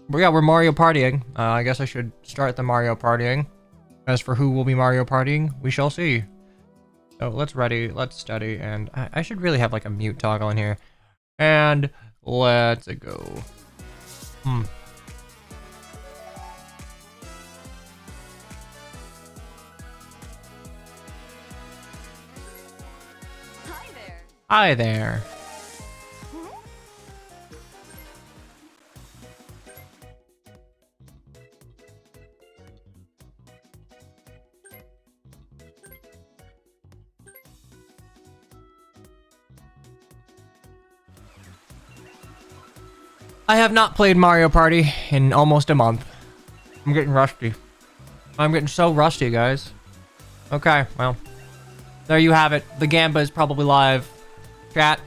But yeah, we're Mario Partying. I guess I should start the Mario Partying. As for who will be Mario Partying, we shall see. So let's study, and I should really have like a mute toggle in here. And let's go. Hi there. Hi there. I have not played Mario Party in almost a month. I'm getting rusty. I'm getting so rusty, guys. Okay, well. There you have it. The Gamba is probably live. Chat.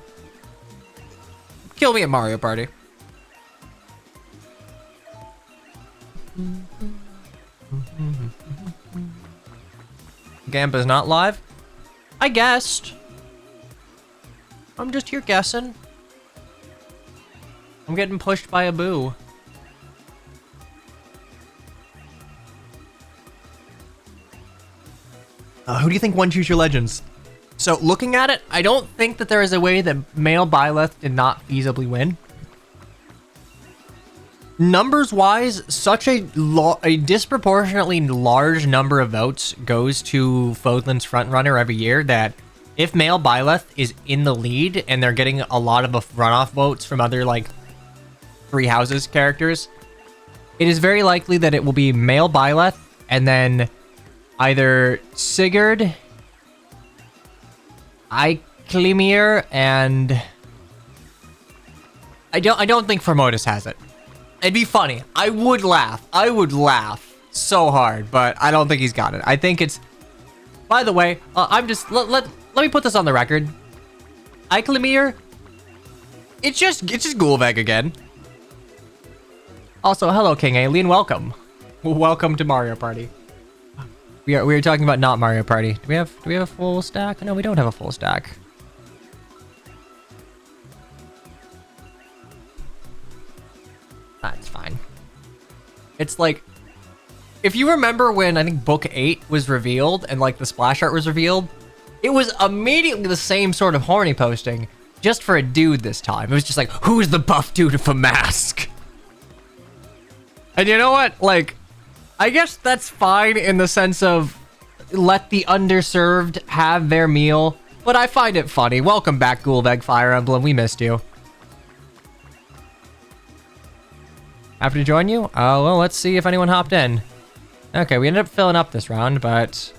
Kill me at Mario Party. Gamba's not live? I guessed. I'm just here guessing. I'm getting pushed by a boo. Who do you think won Choose Your Legends? So, looking at it, I don't think that there is a way that male Byleth did not feasibly win. Numbers-wise, such a disproportionately large number of votes goes to Fodlan's frontrunner every year that if male Byleth is in the lead and they're getting a lot of runoff votes from other, like, Three Houses characters, it is very likely that it will be male Byleth and then either Sigurd, Eiklimir, and I don't think Formotus has it. It'd be funny. I would laugh. I would laugh so hard, but I don't think he's got it. I think it's. By the way, I'm just let me put this on the record. Eiklimir. It's just Gulveg again. Also, hello King Alien. Welcome. Welcome to Mario Party. We are talking about not Mario Party. Do we have a full stack? No, we don't have a full stack. That's fine. It's like, if you remember when I think Book 8 was revealed and like the splash art was revealed, it was immediately the same sort of horny posting, just for a dude this time. It was just like, who's the buff dude with a mask? And you know what? Like, I guess that's fine in the sense of let the underserved have their meal, but I find it funny. Welcome back, Gulveg Fire Emblem. We missed you. Happy to join you? Well, let's see if anyone hopped in. Okay, we ended up filling up this round, but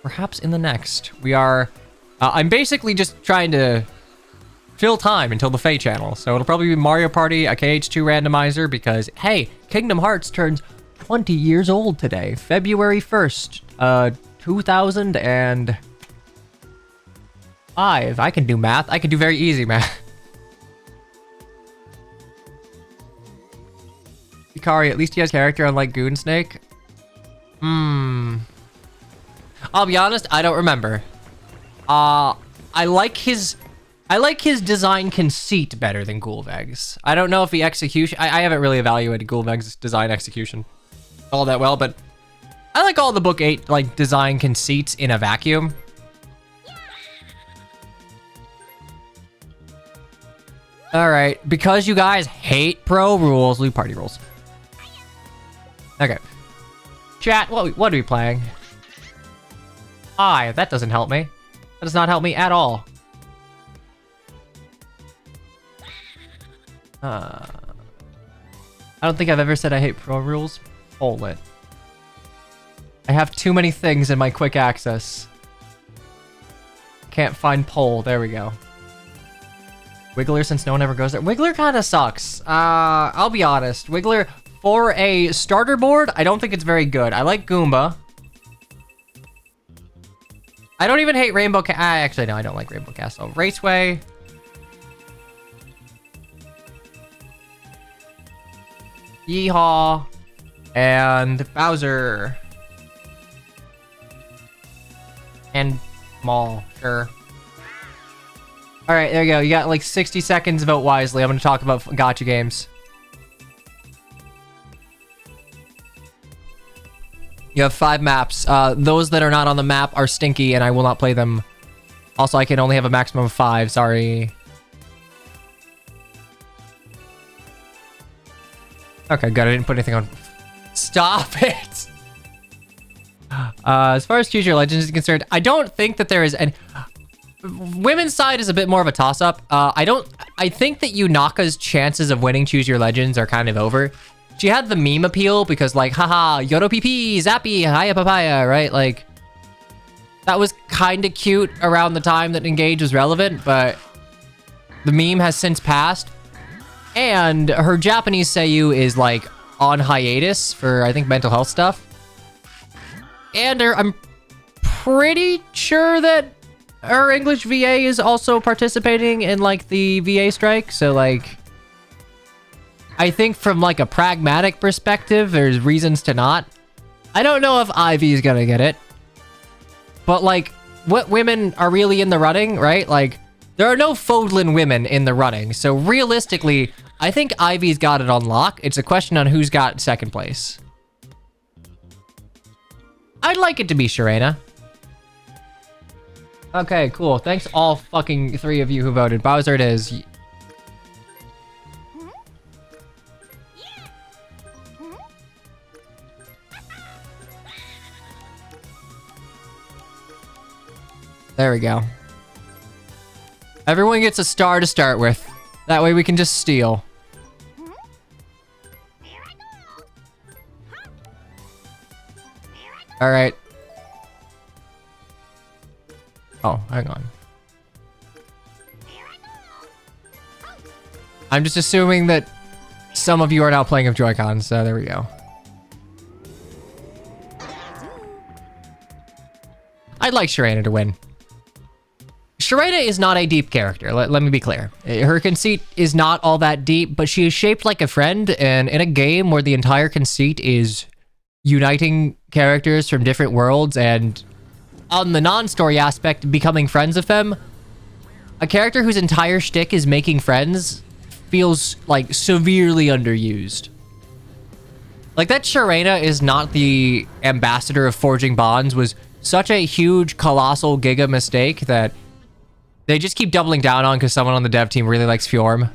perhaps in the next. We are... I'm basically just trying to fill time until the Fae channel, so it'll probably be Mario Party, a KH2 randomizer, because, hey, Kingdom Hearts turns 20 years old today. February 1st, 2005. I can do math. I can do very easy math. Ikari, at least he has character unlike Goonsnake. I'll be honest, I don't remember. I like his design conceit better than Gulveg's. I don't know if he execution. I haven't really evaluated Gulveg's design execution all that well, but I like all the Book 8 like design conceits in a vacuum. All right, because you guys hate pro rules, leave party rules. Okay. Chat, what are we playing? That doesn't help me. That does not help me at all. I don't think I've ever said I hate pro rules. Hold it. I have too many things in my quick access. Can't find poll. There we go. Wiggler, since no one ever goes there. Wiggler kind of sucks. I'll be honest. Wiggler, for a starter board, I don't think it's very good. I like Goomba. I don't even hate Rainbow actually, no, I don't like Rainbow Castle. Raceway. Yeehaw. And Bowser. And Maul, sure. All right, there you go. You got like 60 seconds. Vote wisely. I'm going to talk about gacha games. You have 5 maps. Those that are not on the map are stinky, and I will not play them. Also, I can only have a maximum of 5. Sorry. Okay, good. I didn't put anything on. Stop it! As far as Choose Your Legends is concerned, I don't think that there is any... Women's side is a bit more of a toss-up. I think that Yunaka's chances of winning Choose Your Legends are kind of over. She had the meme appeal because, like, haha, Yodo PP, Zappy, Hiya Papaya, right? Like, that was kind of cute around the time that Engage was relevant, but the meme has since passed. And her Japanese seiyuu is, like, on hiatus for, I think, mental health stuff. And I'm pretty sure that her English VA is also participating in, like, the VA strike. So, like, I think from, like, a pragmatic perspective, there's reasons to not. I don't know if Ivy is gonna get it. But, like, what women are really in the running, right? Like, there are no Fodlan women in the running. So, realistically, I think Ivy's got it on lock. It's a question on who's got second place. I'd like it to be Sharena. Okay, cool. Thanks all fucking 3 of you who voted. Bowser it is. There we go. Everyone gets a star to start with. That way we can just steal. Alright. Oh, hang on. I'm just assuming that some of you are now playing with Joy-Cons, so there we go. I'd like Sharena to win. Sharena is not a deep character, let me be clear. Her conceit is not all that deep, but she is shaped like a friend, and in a game where the entire conceit is uniting characters from different worlds and on the non-story aspect, becoming friends with them, a character whose entire shtick is making friends feels, like, severely underused. Like, that Sharena is not the ambassador of forging bonds was such a huge, colossal, giga mistake that they just keep doubling down on because someone on the dev team really likes Fjorm.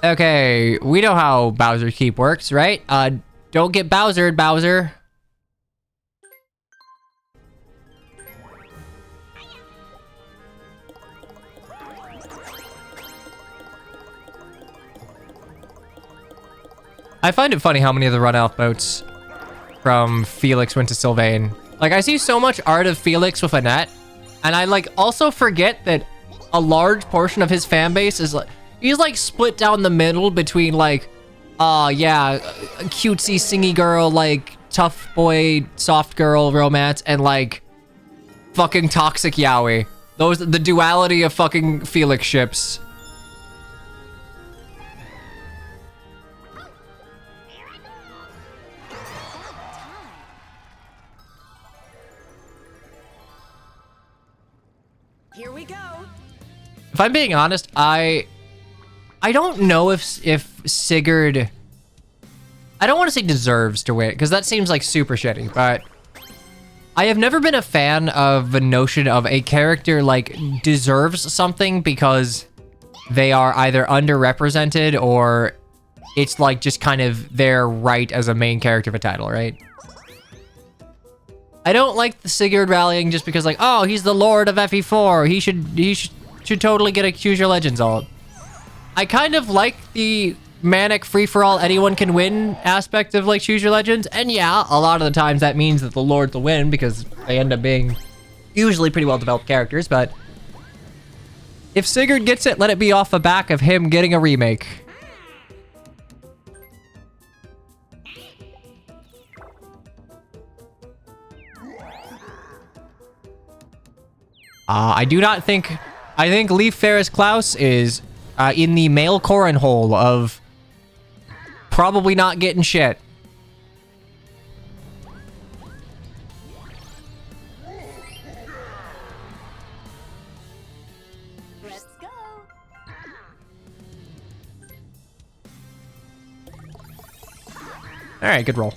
Okay, we know how Bowser Keep works, right? Don't get Bowsered, Bowser. I find it funny how many of the run-off boats from Felix went to Sylvain. Like, I see so much art of Felix with Annette, and I, like, also forget that a large portion of his fan base is, like, he's, like, split down the middle between, like, yeah, cutesy, singy girl, like, tough boy, soft girl romance, and, like, fucking toxic yaoi. The duality of fucking Felix ships. Here we go. If I'm being honest, I don't know if Sigurd, I don't want to say deserves to win, because that seems like super shitty, but I have never been a fan of the notion of a character, like, deserves something because they are either underrepresented or it's, like, just kind of their right as a main character of a title, right? I don't like the Sigurd rallying just because, like, oh, he's the Lord of FE4. He should totally get a Choose Your Legends ult. I kind of like the manic free-for-all anyone can win aspect of, like, Choose Your Legends. And yeah, a lot of the times that means that the Lords will win because they end up being usually pretty well-developed characters. But if Sigurd gets it, let it be off the back of him getting a remake. I do not think... I think Leaf Ferris Klaus is in the male Corrin hole of probably not getting shit. Let's go. All right, good roll.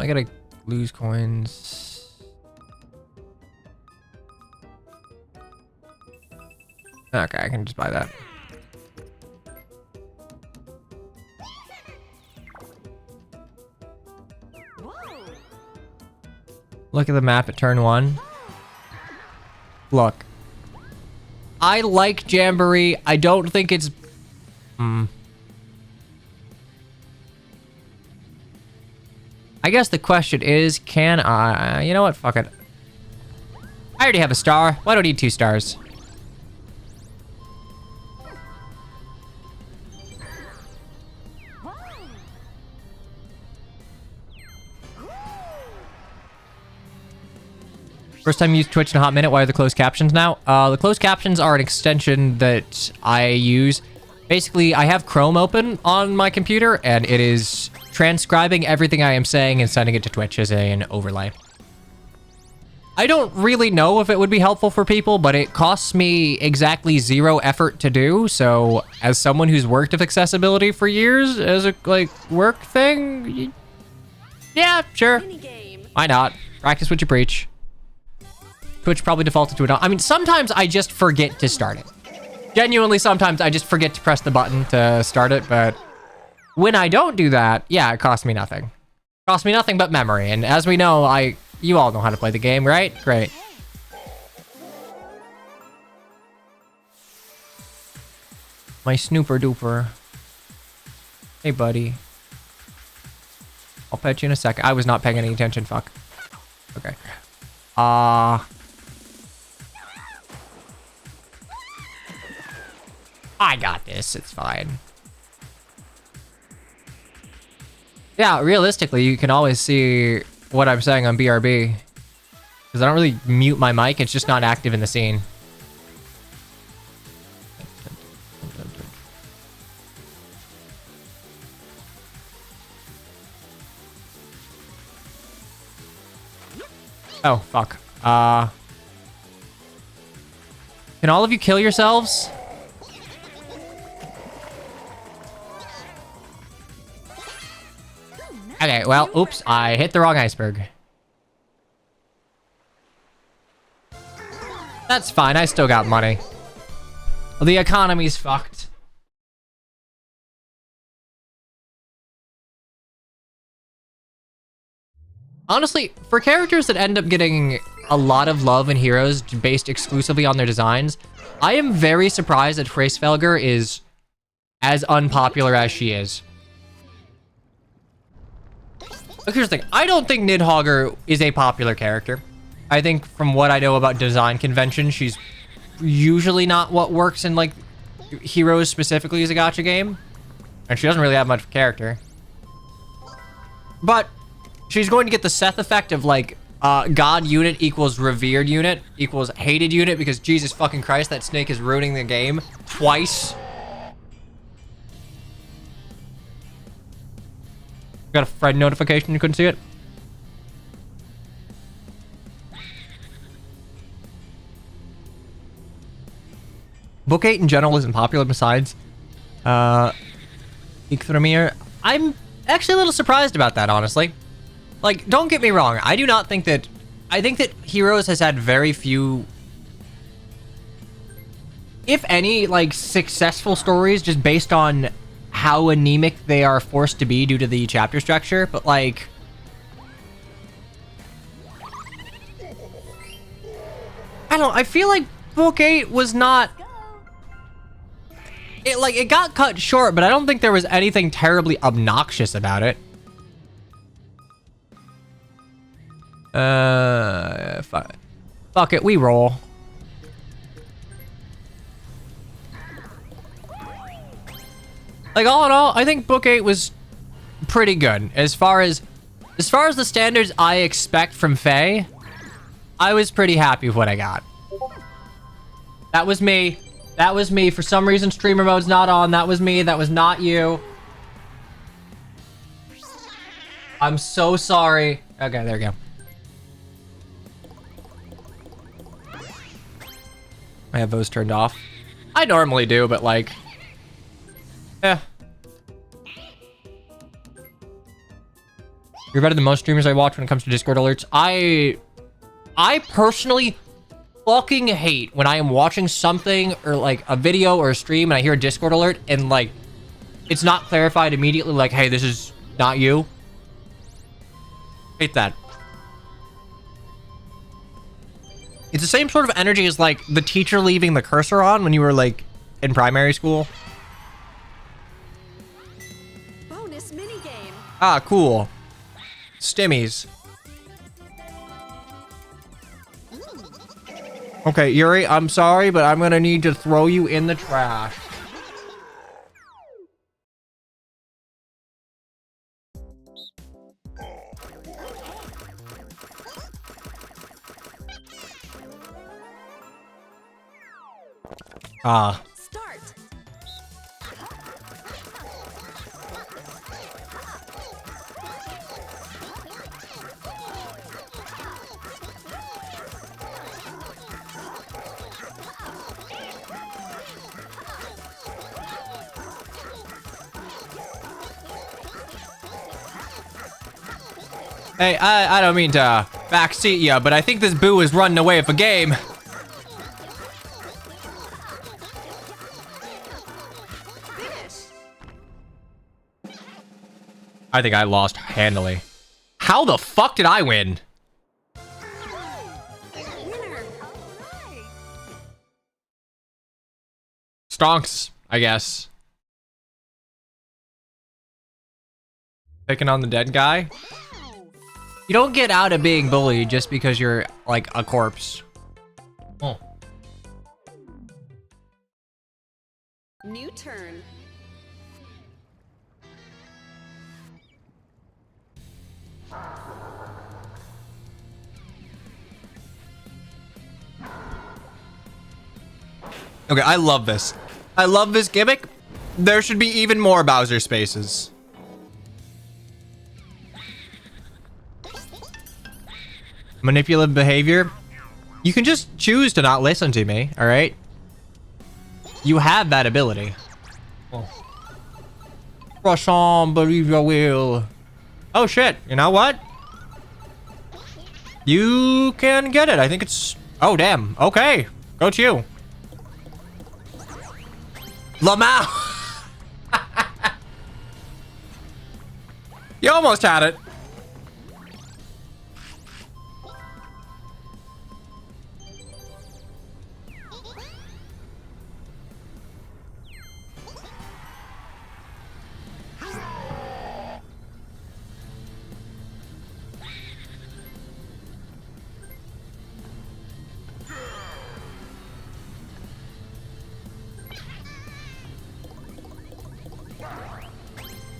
I gotta lose coins. Okay, I can just buy that. Look at the map at turn 1. Look. I like Jamboree. I don't think it's... I guess the question is, can I... You know what? Fuck it. I already have a star. Why do I need 2 stars? First time you used Twitch in a hot minute. Why are the closed captions now? The closed captions are an extension that I use. Basically, I have Chrome open on my computer, and it is transcribing everything I am saying and sending it to Twitch as an overlay. I don't really know if it would be helpful for people, but it costs me exactly 0 effort to do. So, as someone who's worked with accessibility for years as a work thing, yeah, sure. Why not? Practice what you preach. Twitch probably defaulted to it. I mean, sometimes I just forget to start it. Genuinely, sometimes I just forget to press the button to start it, but when I don't do that, yeah, it costs me nothing. It costs me nothing but memory, and as we know, you all know how to play the game, right? Great. My snooper duper. Hey, buddy. I'll pet you in a second. I was not paying any attention, fuck. Okay. I got this. It's fine. Yeah, realistically, you can always see what I'm saying on BRB. Because I don't really mute my mic. It's just not active in the scene. Oh, fuck. Can all of you kill yourselves? Okay, well, oops, I hit the wrong iceberg. That's fine, I still got money. Well, the economy's fucked. Honestly, for characters that end up getting a lot of love in Heroes based exclusively on their designs, I am very surprised that Hraesvelgr is as unpopular as she is. Look, here's the thing. I don't think Nidhogger is a popular character. I think from what I know about design convention, she's usually not what works in, Heroes specifically as a gacha game. And she doesn't really have much character. But she's going to get the Seth effect of, God unit equals revered unit equals hated unit because Jesus fucking Christ, that snake is ruining the game twice. Got a friend notification, you couldn't see it? Book 8 in general isn't popular besides Ikthramir. I'm actually a little surprised about that, honestly. Don't get me wrong, I do not think that... I think that Heroes has had very few... if any, successful stories just based on how anemic they are forced to be due to the chapter structure, but I don't know, I feel like Book 8 was not... It got cut short, but I don't think there was anything terribly obnoxious about it. Fuck it, we roll. All in all, I think Book 8 was pretty good. As far as the standards I expect from Faye, I was pretty happy with what I got. That was me. That was me. For some reason, streamer mode's not on. That was me. That was not you. I'm so sorry. Okay, there we go. I have those turned off. I normally do, but yeah. You're better than most streamers I watch when it comes to Discord alerts. I personally fucking hate when I am watching something or like a video or a stream and I hear a Discord alert and like it's not clarified immediately like, hey, this is not you. Hate that. It's the same sort of energy as like the teacher leaving the cursor on when you were like in primary school. Bonus minigame. Ah, cool. Stimmies. Okay, Yuri, I'm sorry, but I'm gonna need to throw you in the trash. Ah. Start. Hey, I don't mean to backseat ya, but I think this boo is running away with a game. Finish. I think I lost handily. How the fuck did I win? Winner. All right. Stonks, I guess. Picking on the dead guy? You don't get out of being bullied just because you're, like, a corpse. Oh. New turn. Okay, I love this. I love this gimmick. There should be even more Bowser spaces. Manipulative behavior. You can just choose to not listen to me, all right? You have that ability. Oh. Rush on, believe you will. Oh shit, you know what? You can get it. I think it's... Oh, damn. Okay. Go to you. Lamau! You almost had it.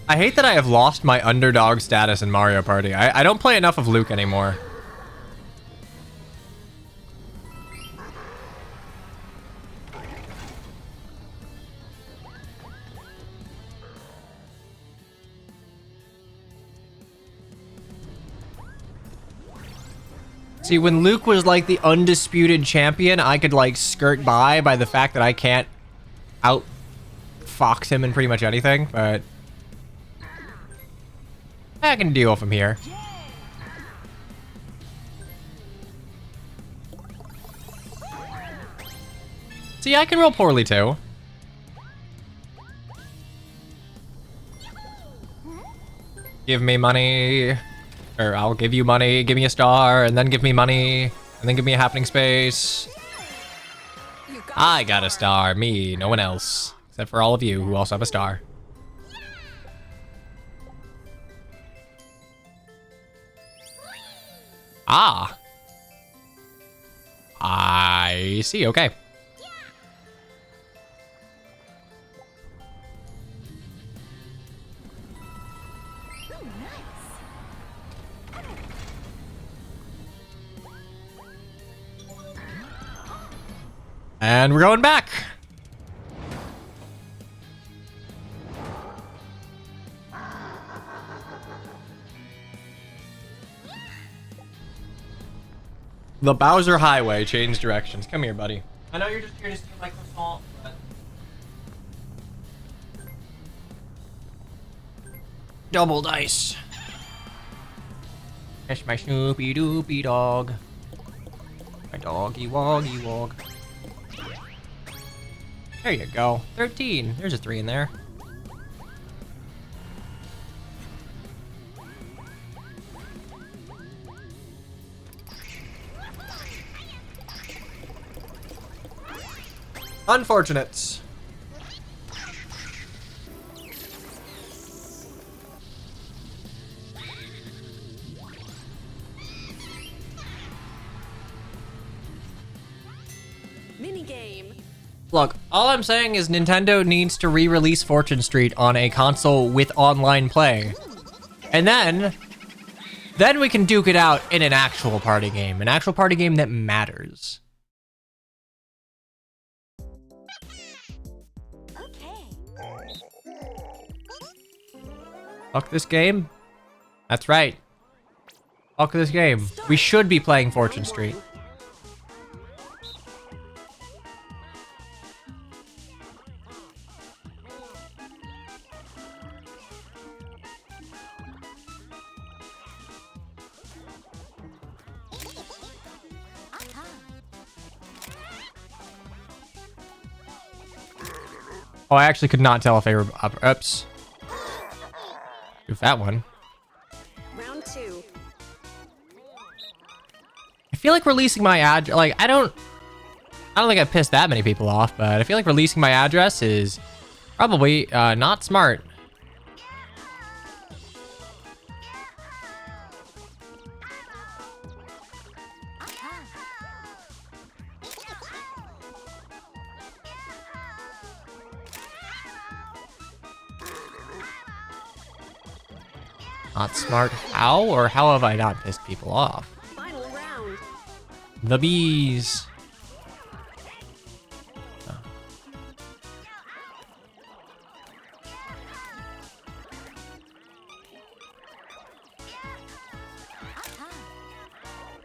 I hate that I have lost my underdog status in Mario Party. I don't play enough of Luke anymore. See, when Luke was like the undisputed champion, I could like skirt by the fact that I can't outfox him in pretty much anything, but I can deal with him here. See, I can roll poorly too. Give me money, or I'll give you money, give me a star, and then give me money, and then give me a happening space. I got a star, me, no one else, except for all of you who also have a star. Ah. I see, okay. And we're going back. The Bowser Highway changed directions. Come here, buddy. I know you're just here to steal my croissant, but... Double dice. That's my Snoopy Doopy dog. My doggy woggy wog. There you go. 13. There's a 3 in there. Unfortunate. Minigame. Look, all I'm saying is Nintendo needs to re-release Fortune Street on a console with online play. And then we can duke it out in an actual party game. An actual party game that matters. Okay. Fuck this game? That's right. Fuck this game. We should be playing Fortune Street. Oh, I actually could not tell if they were up. Oops. Oof, that one. Round 2. I feel like releasing my address, like, I don't think I pissed that many people off, but I feel like releasing my address is probably not smart. Not smart how, or how have I not pissed people off? Final round. The bees. Oh.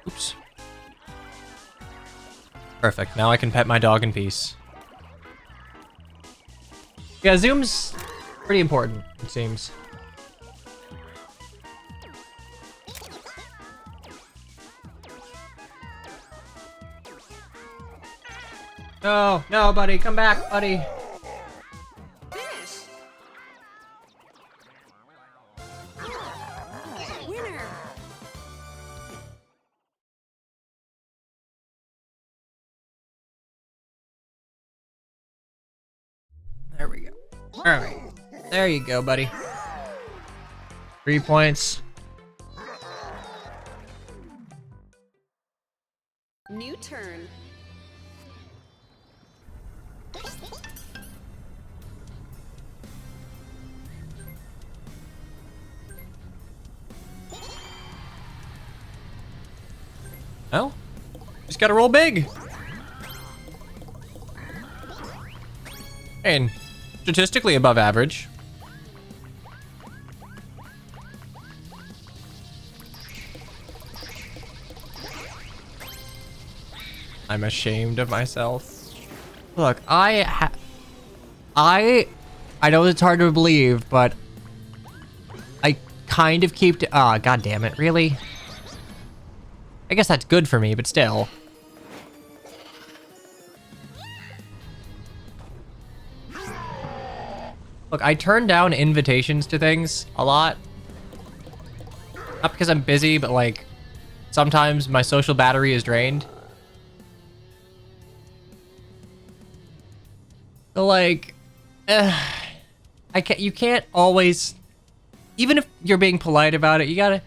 Oops. Perfect. Now I can pet my dog in peace. Yeah, zoom's pretty important, it seems. No, no, buddy, come back, buddy. Finish. Winner. There we go. All right, there you go, buddy. 3 points. New turn. Oh, just gotta roll big. And statistically above average. I'm ashamed of myself. Look, I know it's hard to believe, but I kind of keep. God damn it! Really? I guess that's good for me, but still. Look, I turn down invitations to things a lot. Not because I'm busy, but like sometimes my social battery is drained. So like, you can't always, even if you're being polite about it, you gotta.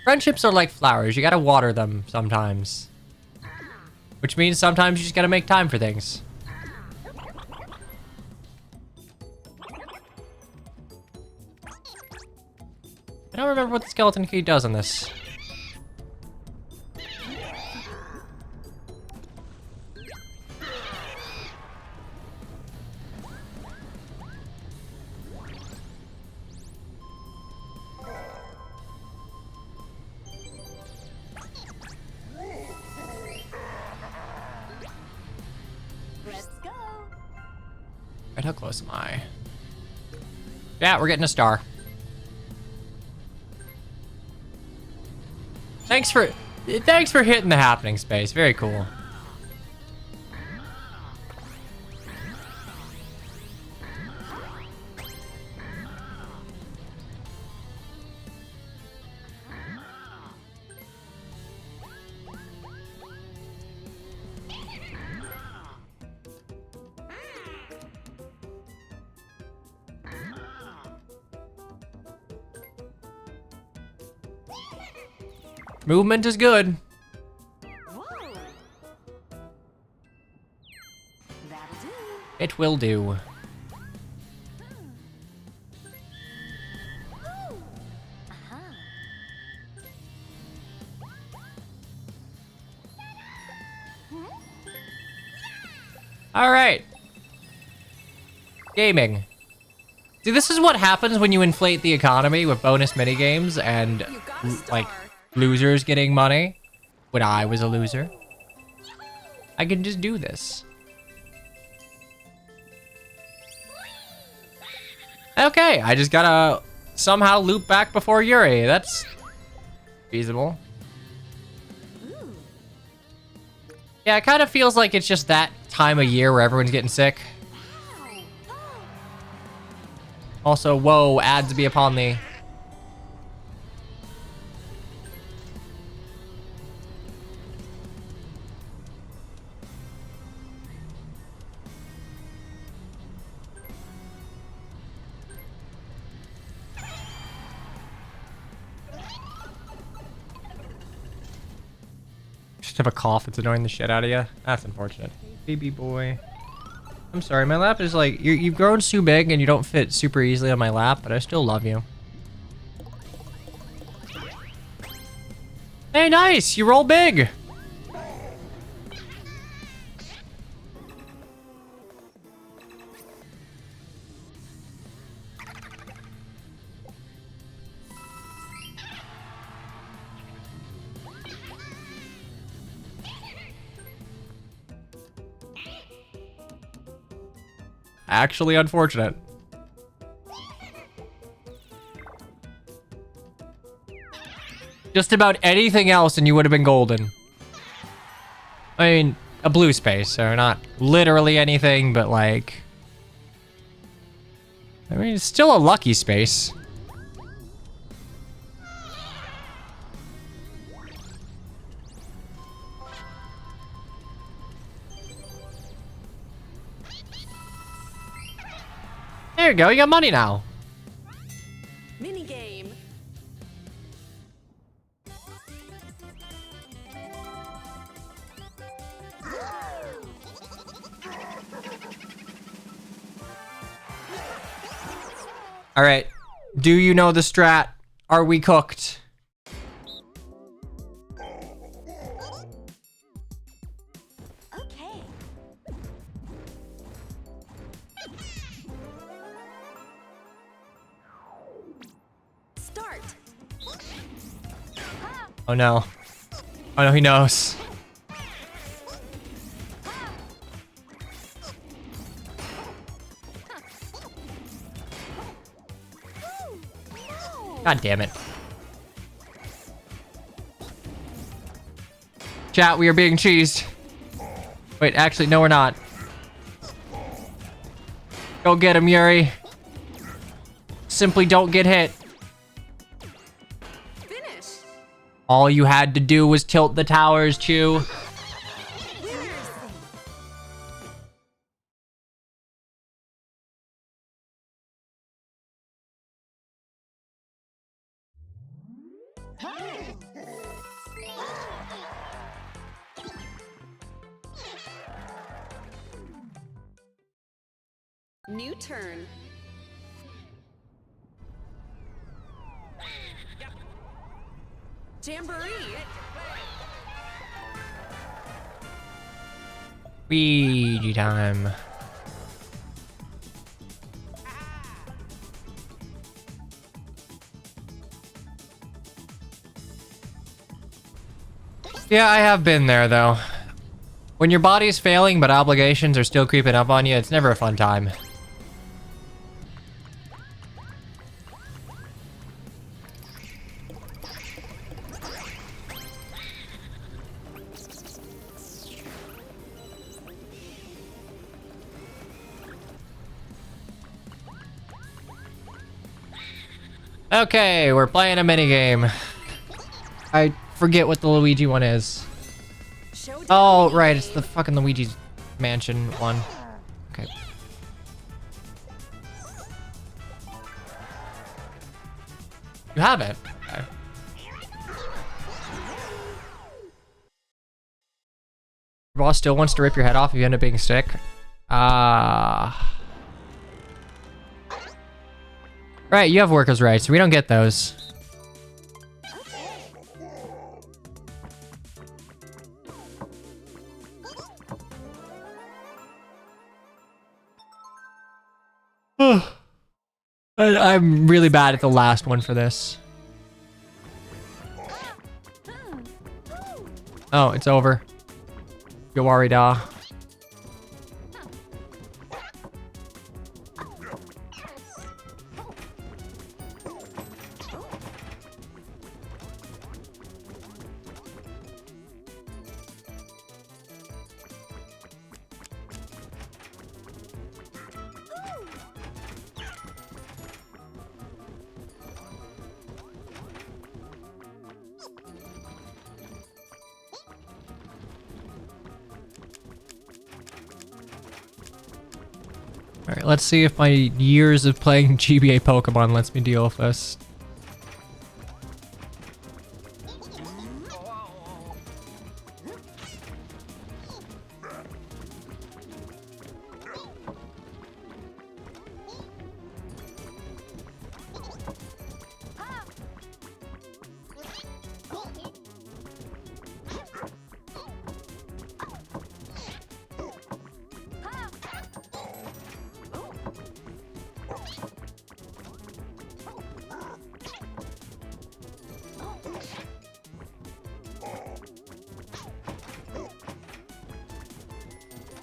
Friendships are like flowers. You gotta water them sometimes. Which means sometimes you just gotta make time for things. I don't remember what the skeleton key does on this. Let's go. Right, how close am I? Yeah, we're getting a star. Thanks for hitting the happening space. Very cool. Movement is good. Whoa. That'll do. It will do. Uh-huh. All right. Gaming. See, this is what happens when you inflate the economy with bonus minigames and, You got a star. like, losers getting money. When I was a loser. I can just do this. Okay, I just gotta somehow loop back before Yuri. That's feasible. Ooh. Yeah, it kind of feels like it's just that time of year where everyone's getting sick. Also, whoa, ads be upon thee. Just have a cough that's annoying the shit out of you. That's unfortunate. Baby boy. I'm sorry, my lap is like, you've grown too big and you don't fit super easily on my lap, but I still love you. Hey, nice! You roll big! Actually unfortunate. Just about anything else and you would have been golden. I mean, a blue space, so not literally anything, but like... I mean, it's still a lucky space. There you go, you got money now. Mini game. All right, do you know the strat? Are we cooked? Okay. Start. Oh no. Oh no, he knows. No. God damn it. Chat, we are being cheesed. Wait, actually, no, we're not. Go get him, Yuri. Simply don't get hit. Finish. All you had to do was tilt the towers, Chew. Winners. New turn. Jamboree. Ouija time. Yeah, I have been there, though. When your body's failing, but obligations are still creeping up on you, it's never a fun time. Okay, we're playing a minigame. I forget what the Luigi one is. Showdown Oh, minigame. right, it's the fucking Luigi's Mansion one. Okay. You have it. Okay. Your boss still wants to rip your head off if you end up being sick. Right, you have workers' rights. We don't get those. I'm really bad at the last one for this. Oh, it's over. Yawarida. Alright, let's see if my years of playing GBA Pokemon lets me deal with this.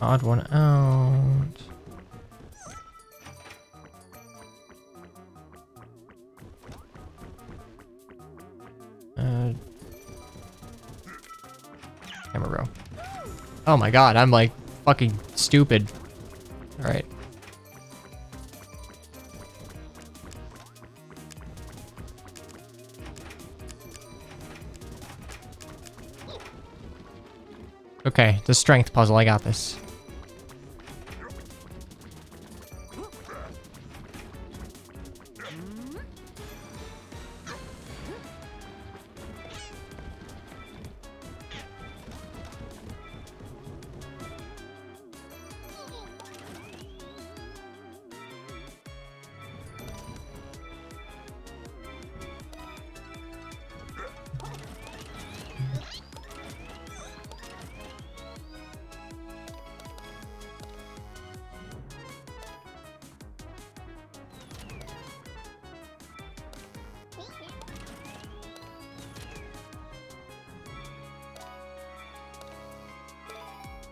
Odd one out. Camera row. Oh my god, I'm like fucking stupid. Alright. Okay, the strength puzzle, I got this.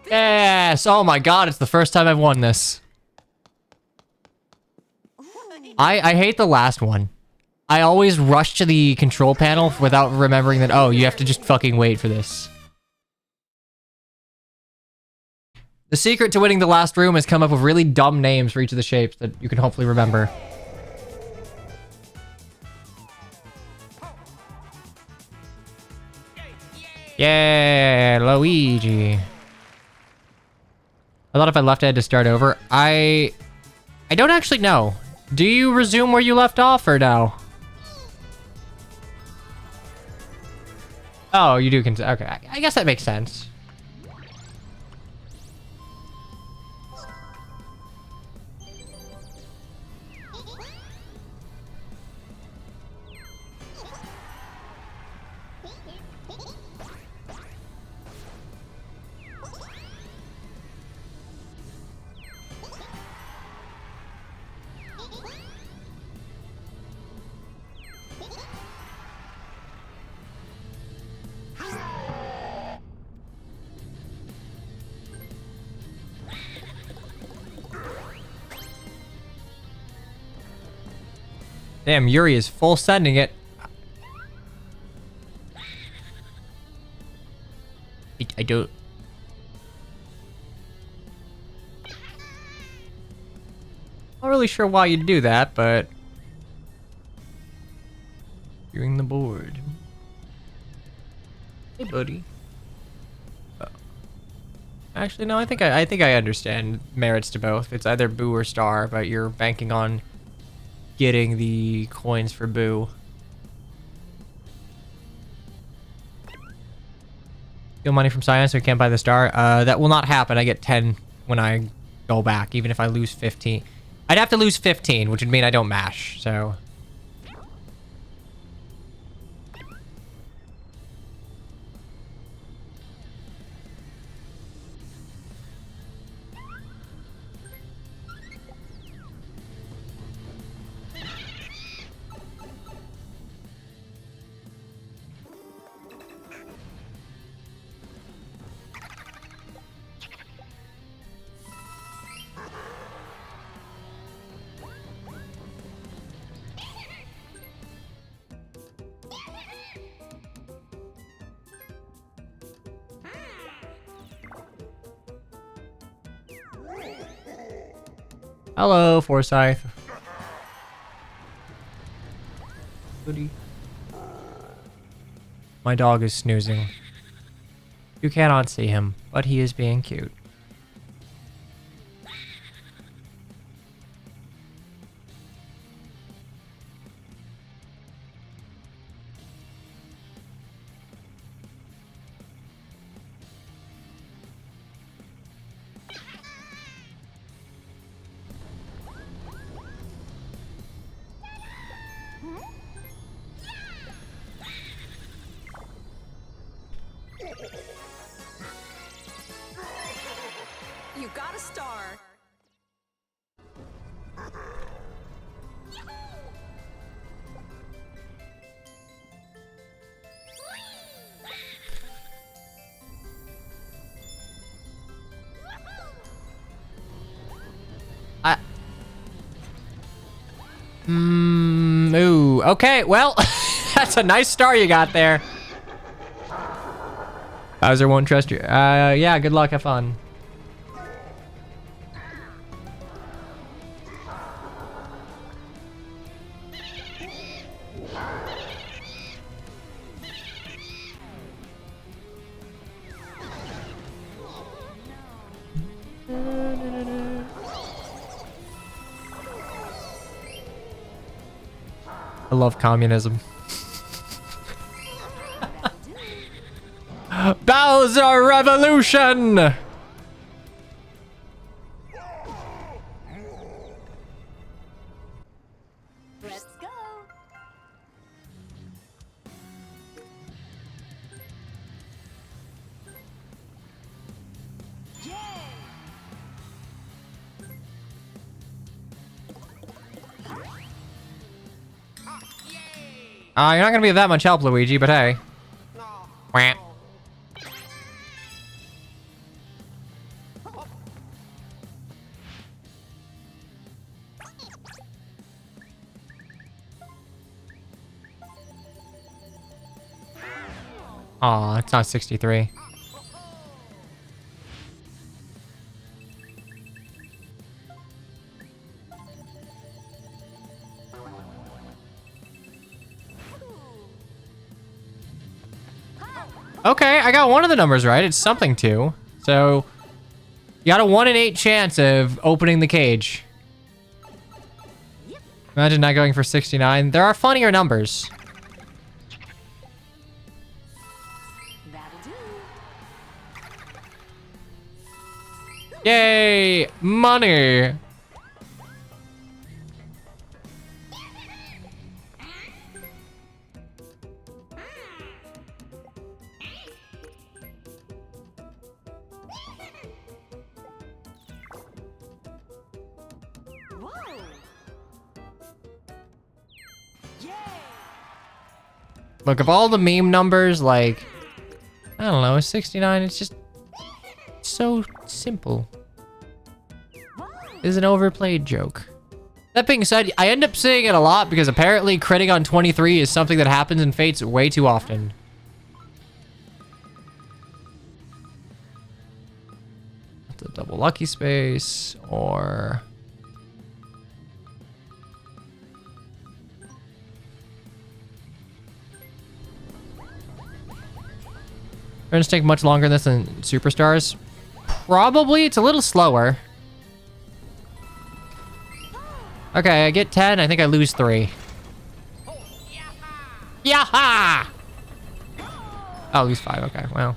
Yes! Oh my god, it's the first time I've won this. I hate the last one. I always rush to the control panel without remembering that, oh, you have to just fucking wait for this. The secret to winning the last room is come up with really dumb names for each of the shapes that you can hopefully remember. Yeah, Luigi. I thought if I left, I had to start over. I don't actually know. Do you resume where you left off or no? Oh, you do. Okay, I guess that makes sense. Damn, Yuri is full sending it. I don't... Not really sure why you'd do that, but... buddy. Actually, no, I think I understand merits to both. It's either Boo or Star, but you're banking on getting the coins for Boo. Steal money from Scion so you can't buy the Star. That will not happen. I get 10 when I go back, even if I lose 15. I'd have to lose 15, which would mean I don't mash, so... Hello, Forsyth. Goody. My dog is snoozing. You cannot see him, but he is being cute. You got a star. Ooh, okay, well, that's a nice star you got there. Bowser won't trust you. Yeah, good luck, have fun. I love communism. Bowser Revolution! Let's go. You're not gonna be of that much help, Luigi, but hey. Wah. Aw, it's not 63. Okay, I got one of the numbers right. It's something to. So, you got a 1 in 8 chance of opening the cage. Imagine not going for 69. There are funnier numbers. That'll do. Yay! Money! Whoa. Yay. Look, of all the meme numbers, like, I don't know, 69, it's just so simple. It's an overplayed joke. That being said, I end up saying it a lot because apparently critting on 23 is something that happens in Fates way too often. The double lucky space, or... Turns take much longer than this than Superstars. Probably. It's a little slower. Okay, I get 10. I think I lose 3. Yaha! Oh, I lose 5. Okay, well.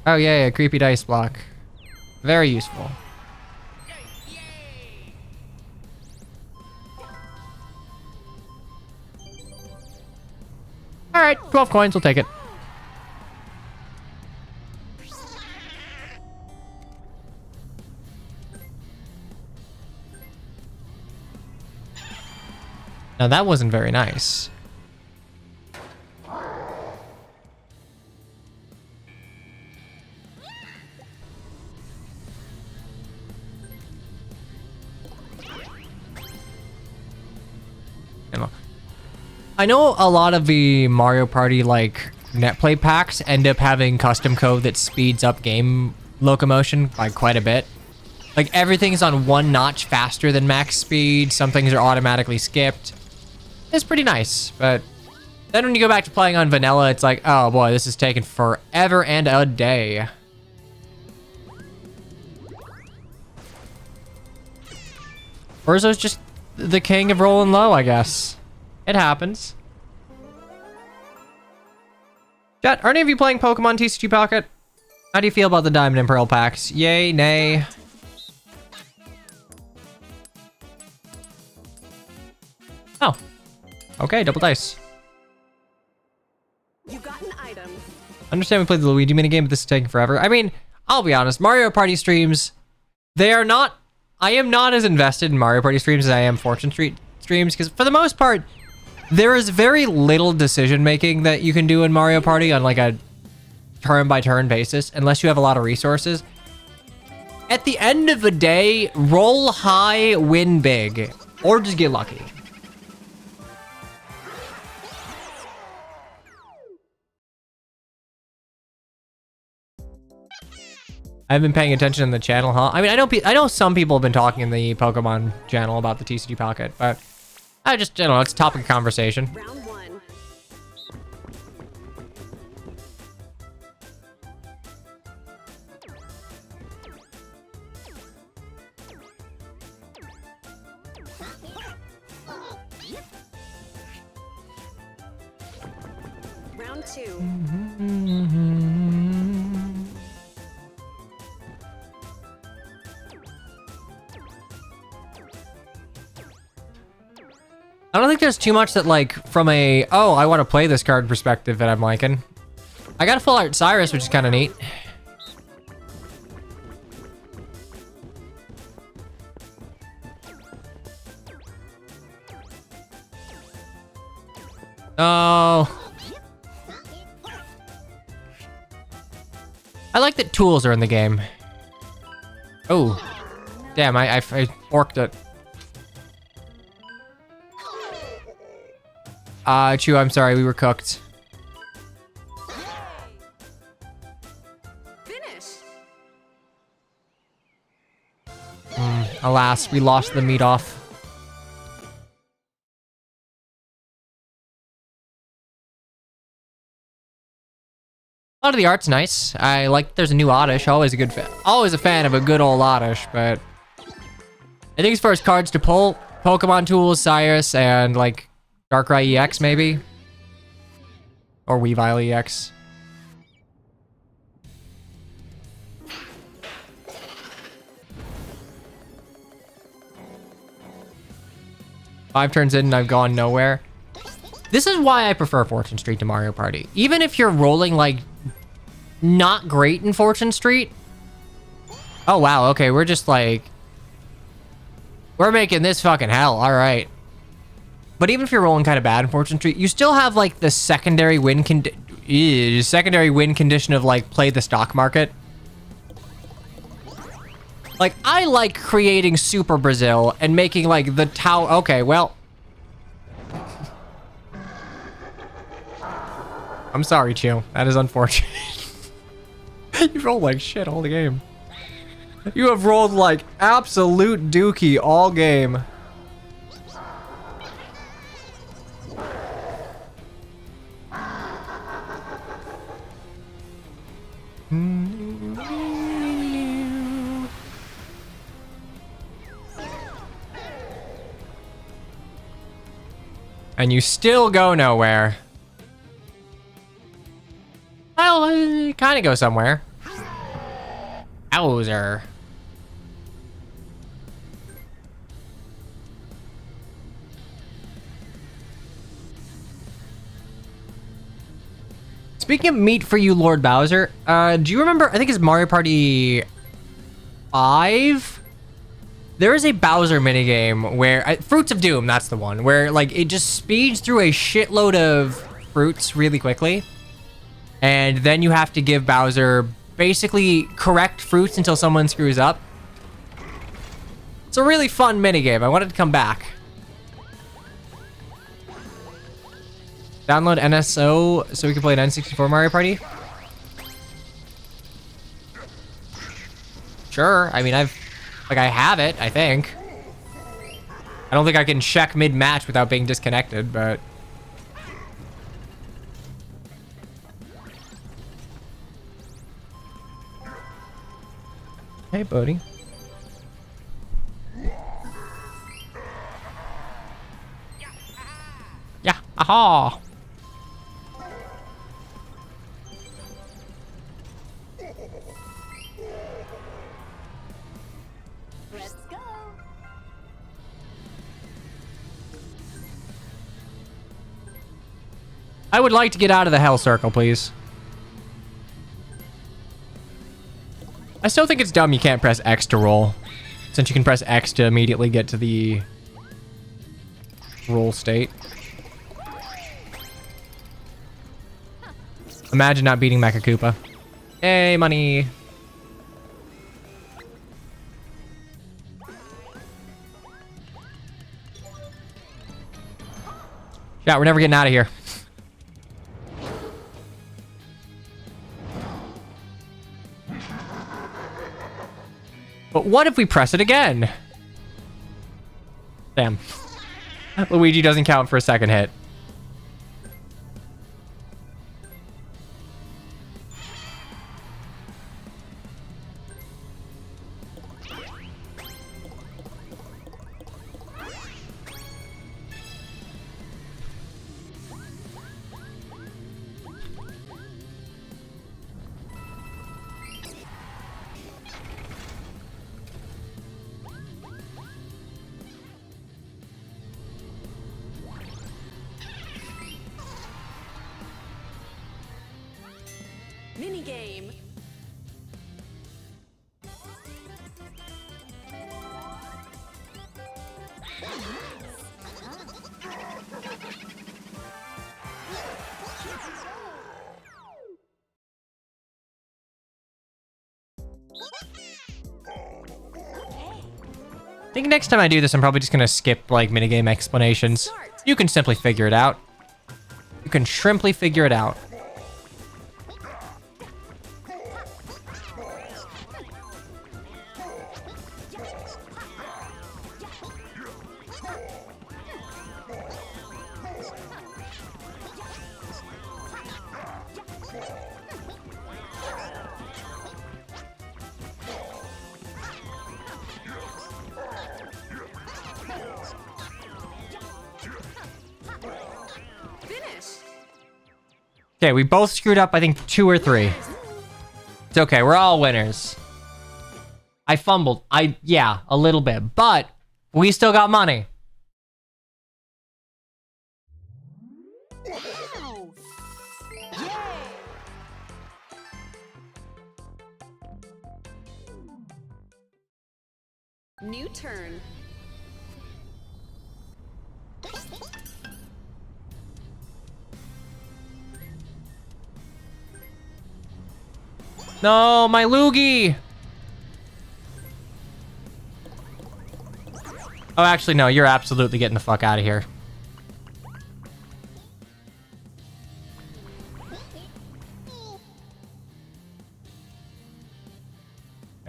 Oh, yeah, creepy dice block. Very useful. All right, 12 coins, we'll take it. Now that wasn't very nice. I know a lot of the Mario Party like netplay packs end up having custom code that speeds up game locomotion by quite a bit. Like everything's on 1 notch faster than max speed. Some things are automatically skipped. It's pretty nice, but then when you go back to playing on vanilla, it's like, oh boy, this is taking forever and a day. Urzo's just the king of rolling low, I guess. It happens. Chat, are any of you playing Pokemon TCG Pocket? How do you feel about the Diamond and Pearl packs? Yay, nay? Oh. Okay, double dice. You got an item. Understand we played the Luigi minigame, but this is taking forever. I mean, I'll be honest, Mario Party streams, they are not... I am not as invested in Mario Party streams as I am Fortune Street streams, because for the most part, there is very little decision making that you can do in Mario Party on like a turn-by-turn basis, unless you have a lot of resources. At the end of the day, roll high, win big, or just get lucky. I've been paying attention in the channel, huh? I mean, I know some people have been talking in the Pokemon channel about the TCG Pocket, but I don't know, it's a topic of conversation. Round 1. Round 2. I don't think there's too much that, like, from a, oh, I want to play this card perspective that I'm liking. I got a full art Cyrus, which is kind of neat. Oh. I like that tools are in the game. Oh. Damn, I orked it. Chew, I'm sorry, we were cooked. Finish. Alas, we lost the meat off. A lot of the art's nice. I like there's a new Oddish. Always a good fan. Always a fan of a good old Oddish, but I think as far as cards to pull, Pokemon tools, Cyrus, and like Darkrai EX maybe? Or Weavile EX. Five turns in and I've gone nowhere. This is why I prefer Fortune Street to Mario Party. Even if you're rolling like not great in Fortune Street. Oh wow, okay, we're just like... We're making this fucking hell, alright. But even if you're rolling kind of bad in Fortune Street, you still have like the secondary win condition of like play the stock market. Like I like creating Super Brazil and making like the tower. Okay, well, I'm sorry, Chew. That is unfortunate. You roll like shit all the game. You have rolled like absolute dookie all game. And you still go nowhere. Well, kind of go somewhere. Bowser. Speaking of meat for you, Lord Bowser, do you remember, I think it's Mario Party 5? There is a Bowser minigame where, Fruits of Doom, that's the one, where like it just speeds through a shitload of fruits really quickly. And then you have to give Bowser basically correct fruits until someone screws up. It's a really fun minigame. I wanted to come back. Download NSO so we can play an N64 Mario Party? Sure. I mean, I have it, I think. I don't think I can check mid-match without being disconnected, but... Hey, buddy. Yeah, aha! Let's go. I would like to get out of the hell circle, please. I still think it's dumb you can't press X to roll, since you can press X to immediately get to the roll state. Imagine not beating Mecha Koopa. Hey, money. Yeah, we're never getting out of here. But what if we press it again? Damn. Luigi doesn't count for a second hit. Minigame. I think next time I do this, I'm probably just gonna skip, like, minigame explanations. You can simply figure it out. You can shrimply figure it out. Okay, we both screwed up, I think, 2 or 3. It's okay, we're all winners. I fumbled. Yeah, a little bit, but we still got money. Wow. Yay. New turn. No, my loogie! Oh, actually, no, you're absolutely getting the fuck out of here.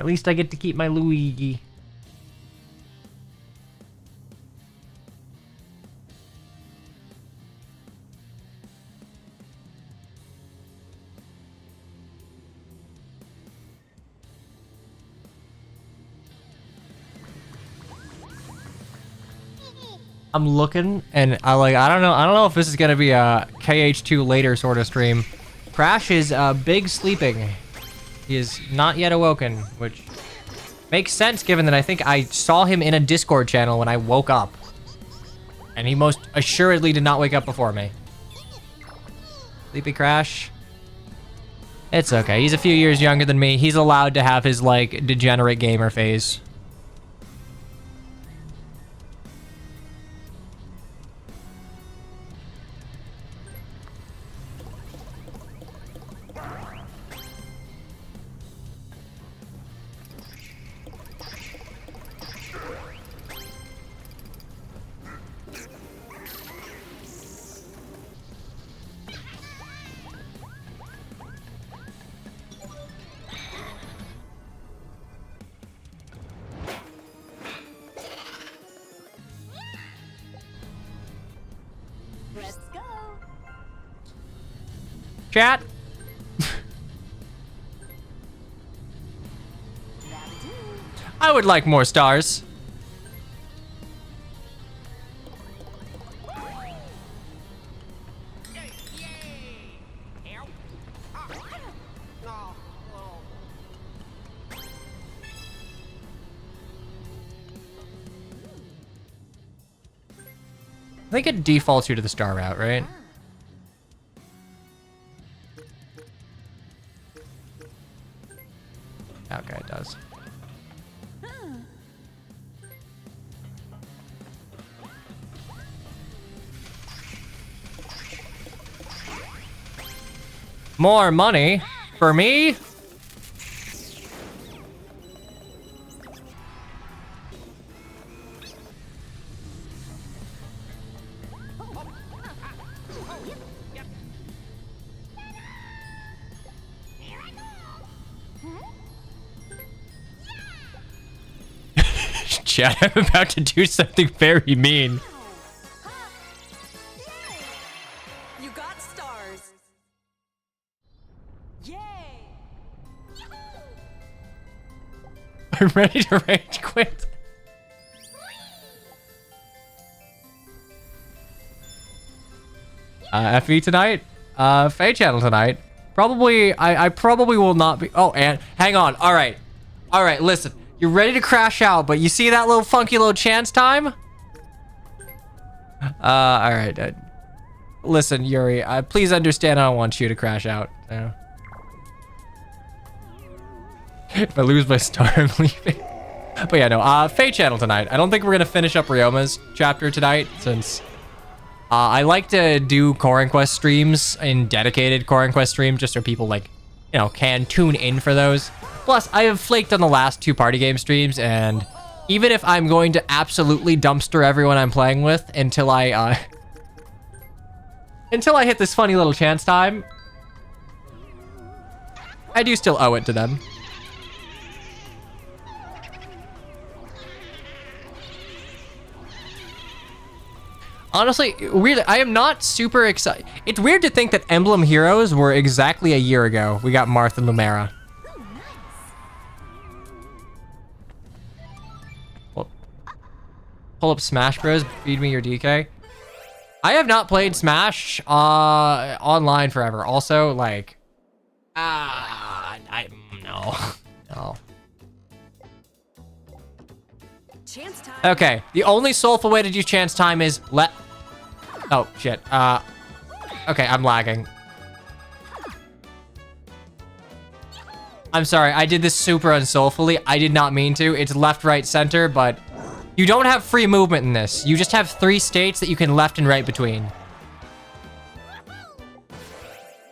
At least I get to keep my Luigi. I'm looking, and I don't know if this is gonna be a KH2 later sort of stream. Crash is big sleeping. He is not yet awoken, which makes sense given that I think I saw him in a Discord channel when I woke up. And he most assuredly did not wake up before me. Sleepy Crash. It's okay, he's a few years younger than me. He's allowed to have his, like, degenerate gamer phase. Let's go. Chat. I would like more stars. I think it defaults you to the star route, right? Okay, it does. More money for me? Chat, I'm about to do something very mean. You got stars. Yay! I'm ready to rage quit. FE tonight? Faye channel tonight. Probably, I probably will not be. Oh, and hang on. All right. All right, listen. You're ready to crash out, but you see that little funky little chance time? All right. Listen, Yuri, please understand I don't want you to crash out. If I lose my star, I'm leaving. But yeah, no, Faye channel tonight. I don't think we're gonna finish up Ryoma's chapter tonight, since I like to do Core Quest streams in dedicated Core Quest streams, just so people, like, you know, can tune in for those. Plus, I have flaked on the last 2 party game streams, and even if I'm going to absolutely dumpster everyone I'm playing with until I hit this funny little chance time, I do still owe it to them. Honestly, weird. I am not super excited. It's weird to think that Emblem Heroes were exactly a year ago. We got Marth and Lumera. Pull up Smash Bros. Feed me your DK. I have not played Smash online forever. Also, like, no. Chance time. Okay, the only soulful way to do chance time is oh shit. Okay, I'm lagging. I'm sorry, I did this super unsoulfully. I did not mean to. It's left, right, center, but you don't have free movement in this. You just have 3 states that you can left and right between.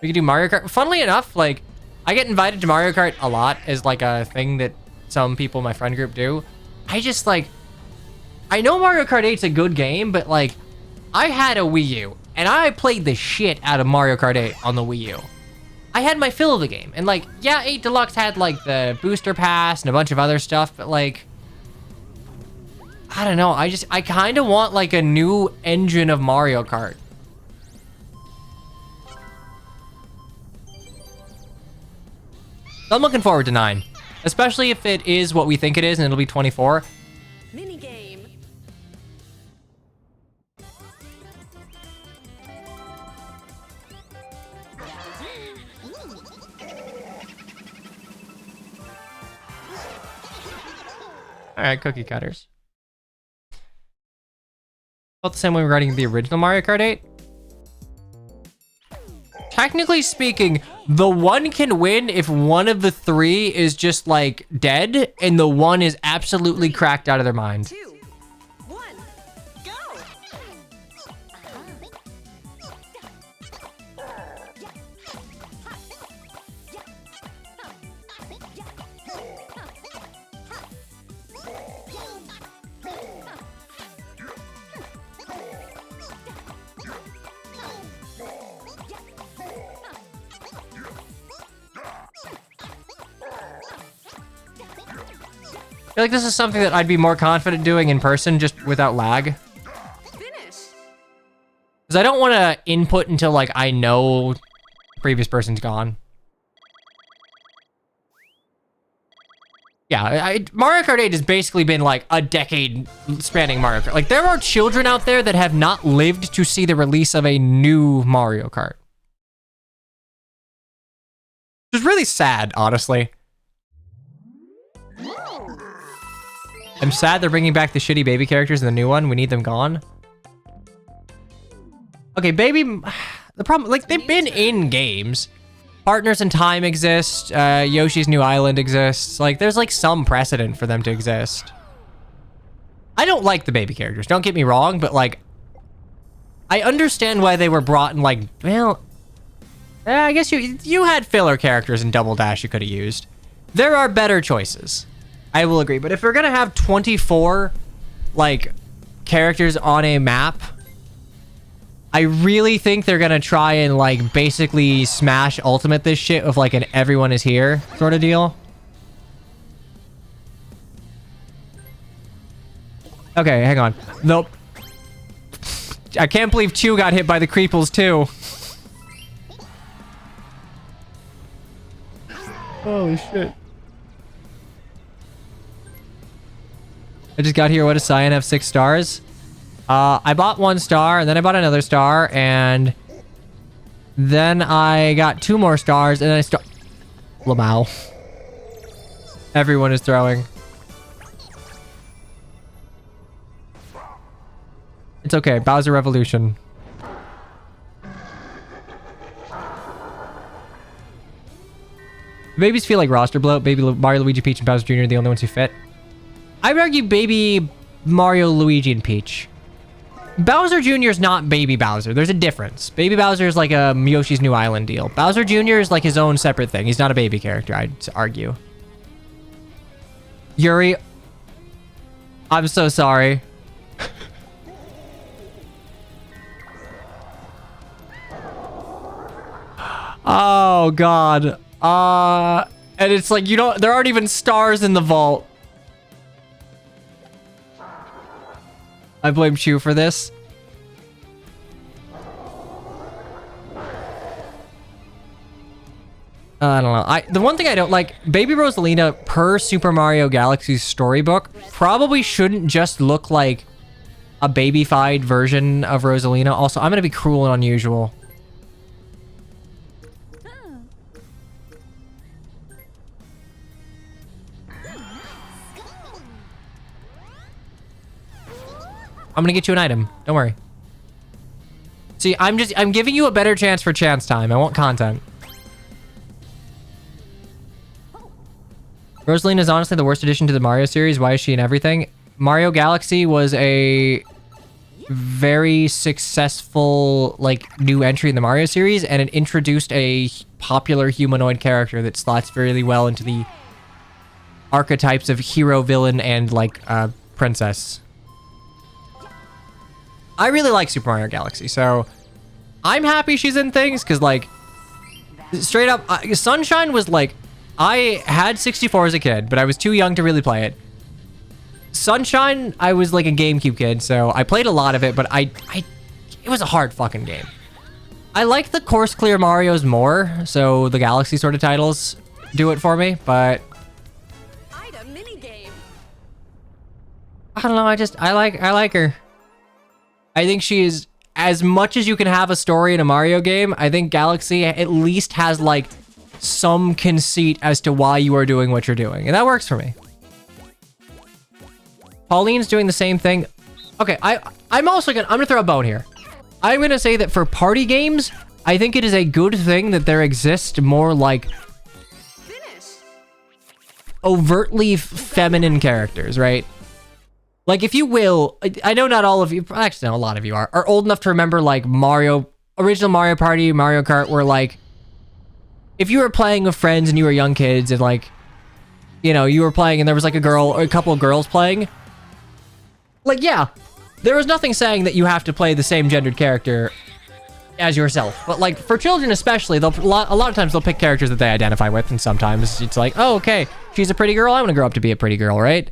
We can do Mario Kart. Funnily enough, like, I get invited to Mario Kart a lot as, like, a thing that some people in my friend group do. I just, like, I know Mario Kart 8's a good game, but, like, I had a Wii U, and I played the shit out of Mario Kart 8 on the Wii U. I had my fill of the game. And like, yeah, 8 Deluxe had like the booster pass and a bunch of other stuff, but like, I don't know. I kind of want like a new engine of Mario Kart. So I'm looking forward to 9, especially if it is what we think it is and it'll be 24. Mini game. All right, cookie cutters. Felt the same way regarding the original Mario Kart 8. Technically speaking, the one can win if one of the 3 is just like dead and the one is absolutely cracked out of their mind. 2, 1, go! I feel like this is something that I'd be more confident doing in person just without lag. Finish. Because I don't want to input until like I know the previous person's gone. Yeah, Mario Kart 8 has basically been like a decade spanning Mario Kart. Like there are children out there that have not lived to see the release of a new Mario Kart. Which is really sad, honestly. I'm sad they're bringing back the shitty baby characters in the new one. We need them gone. Okay, baby... The problem... Like, they've been in games. Partners in Time exist. Yoshi's New Island exists. Like, there's, like, some precedent for them to exist. I don't like the baby characters. Don't get me wrong, but, like... I understand why they were brought in, like... Well... I guess you had filler characters in Double Dash you could have used. There are better choices. I will agree, but if we're gonna have 24, like, characters on a map, I really think they're gonna try and, like, basically smash Ultimate this shit with, like, an everyone is here sort of deal. Okay, hang on. Nope. I can't believe Chew got hit by the creeples, too. Holy shit. I just got here. What does Cyan have? 6 stars? I bought 1 star, and then I bought another star, and then I got 2 more stars, and then I start... Lamau. Everyone is throwing. It's okay. Bowser Revolution. Babies feel like roster bloat. Baby Mario, Luigi, Peach, and Bowser Jr. are the only ones who fit. I would argue Baby Mario, Luigi, and Peach. Bowser Jr. is not Baby Bowser. There's a difference. Baby Bowser is like a Yoshi's New Island deal. Bowser Jr. is like his own separate thing. He's not a baby character, I'd argue. Yuri, I'm so sorry. Oh, God. And it's like, you don't... There aren't even stars in the vault. I blame Chew for this. I don't know. The one thing I don't like, Baby Rosalina per Super Mario Galaxy's storybook probably shouldn't just look like a babyfied version of Rosalina. Also, I'm gonna be cruel and unusual. I'm gonna get you an item. Don't worry. See, I'm giving you a better chance for chance time. I want content. Rosalina is honestly the worst addition to the Mario series. Why is she in everything? Mario Galaxy was a very successful, like, new entry in the Mario series, and it introduced a popular humanoid character that slots really well into the archetypes of hero, villain, and, like, princess. I really like Super Mario Galaxy, so I'm happy she's in things, because, like, Straight up, Sunshine was like, I had 64 as a kid, but I was too young to really play it. Sunshine, I was like a GameCube kid, so I played a lot of it, but it was a hard fucking game. I like the course clear Marios more, so the Galaxy sort of titles do it for me, but Item minigame. I don't know, I like her. I think she is, as much as you can have a story in a Mario game, I think Galaxy at least has like some conceit as to why you are doing what you're doing, and that works for me. Pauline's doing the same thing. Okay, I'm gonna throw a bone here. I'm gonna say that for party games, I think it is a good thing that there exist more like Finish. overtly feminine characters, right? Like, if you will, I know not all of you, actually no, a lot of you are old enough to remember like original Mario Party, Mario Kart, where like, if you were playing with friends and you were young kids and like, you know, you were playing and there was like a girl or a couple of girls playing, like, yeah, there was nothing saying that you have to play the same gendered character as yourself. But like, for children especially, a lot of times they'll pick characters that they identify with, and sometimes it's like, oh, okay, she's a pretty girl, I want to grow up to be a pretty girl, right?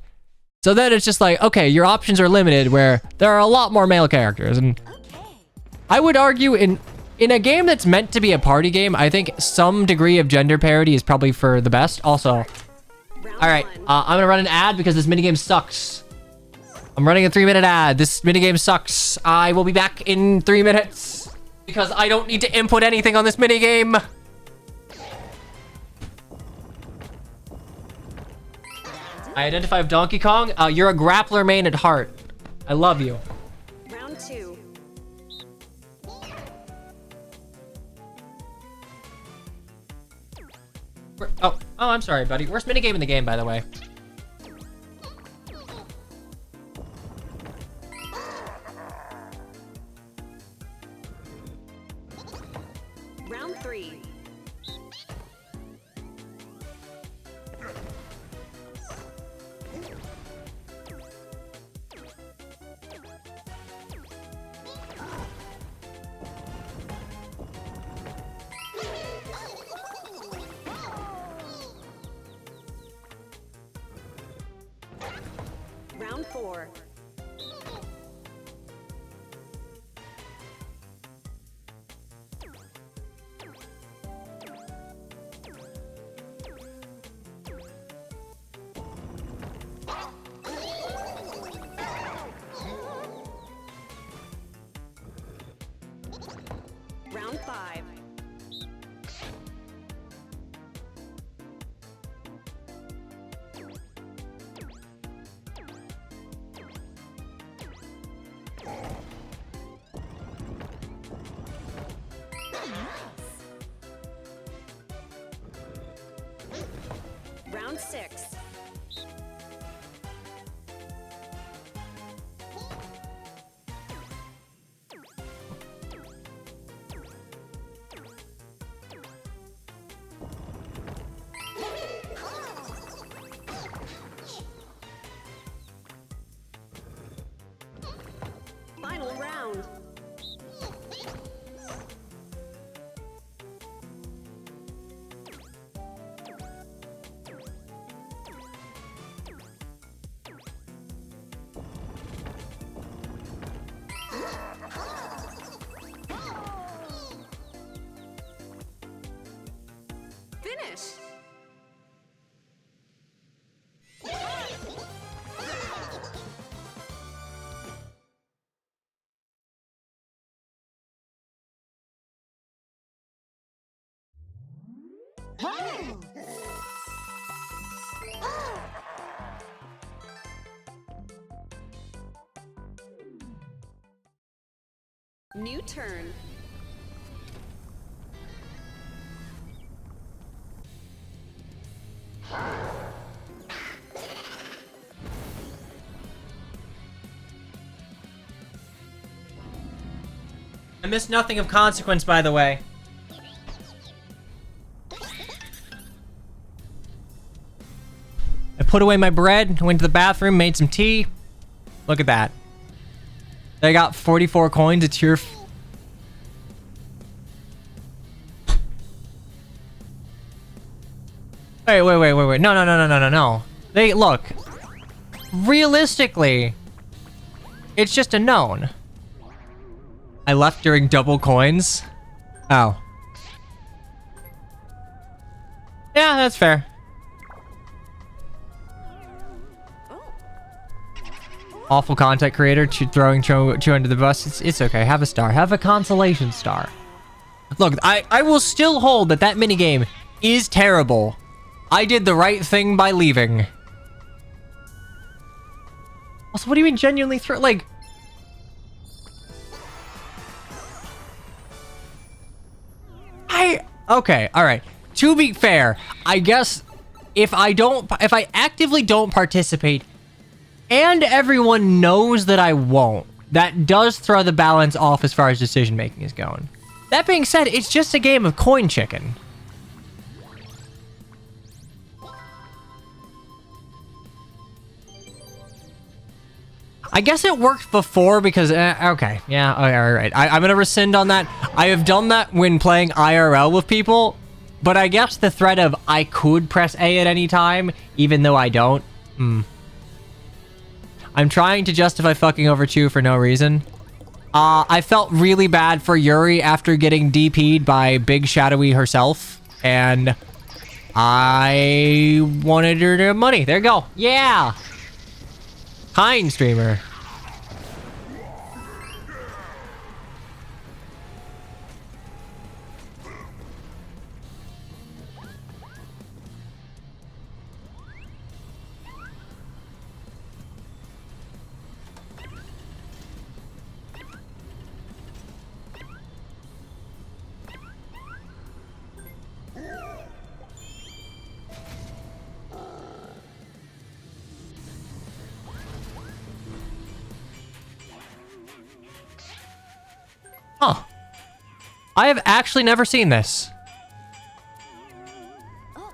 So then it's just like, okay, your options are limited where there are a lot more male characters. And I would argue in a game that's meant to be a party game, I think some degree of gender parity is probably for the best. Also, all right, I'm gonna run an ad because this minigame sucks. I'm running a 3-minute ad. This minigame sucks. I will be back in 3 minutes because I don't need to input anything on this minigame. I identify with Donkey Kong. You're a grappler main at heart. I love you. Round 2. Oh, I'm sorry, buddy. Worst minigame in the game, by the way. Round 3. Round 4. Round 5. Round 6. Final round. Finish. New turn. I missed nothing of consequence, by the way. I put away my bread, went to the bathroom, made some tea. Look at that. I got 44 coins. It's your... Wait. No. They, look. Realistically, it's just a known. I left during double coins. Oh. Yeah, that's fair. Awful content creator throwing Chu under the bus. It's okay. Have a star. Have a consolation star. Look, I will still hold that minigame is terrible. I did the right thing by leaving. Also, what do you mean genuinely throw? Like... Okay, alright. To be fair, I guess if I actively don't participate and everyone knows that I won't, that does throw the balance off as far as decision making is going. That being said, it's just a game of coin chicken. I guess it worked before because, okay, yeah, all right. I'm going to rescind on that. I have done that when playing IRL with people, but I guess the threat of I could press A at any time, even though I don't. I'm trying to justify fucking over Chu for no reason. I felt really bad for Yuri after getting DP'd by Big Shadowy herself, and I wanted her to money. There you go. Yeah. Kind streamer. Huh. I have actually never seen this. Oh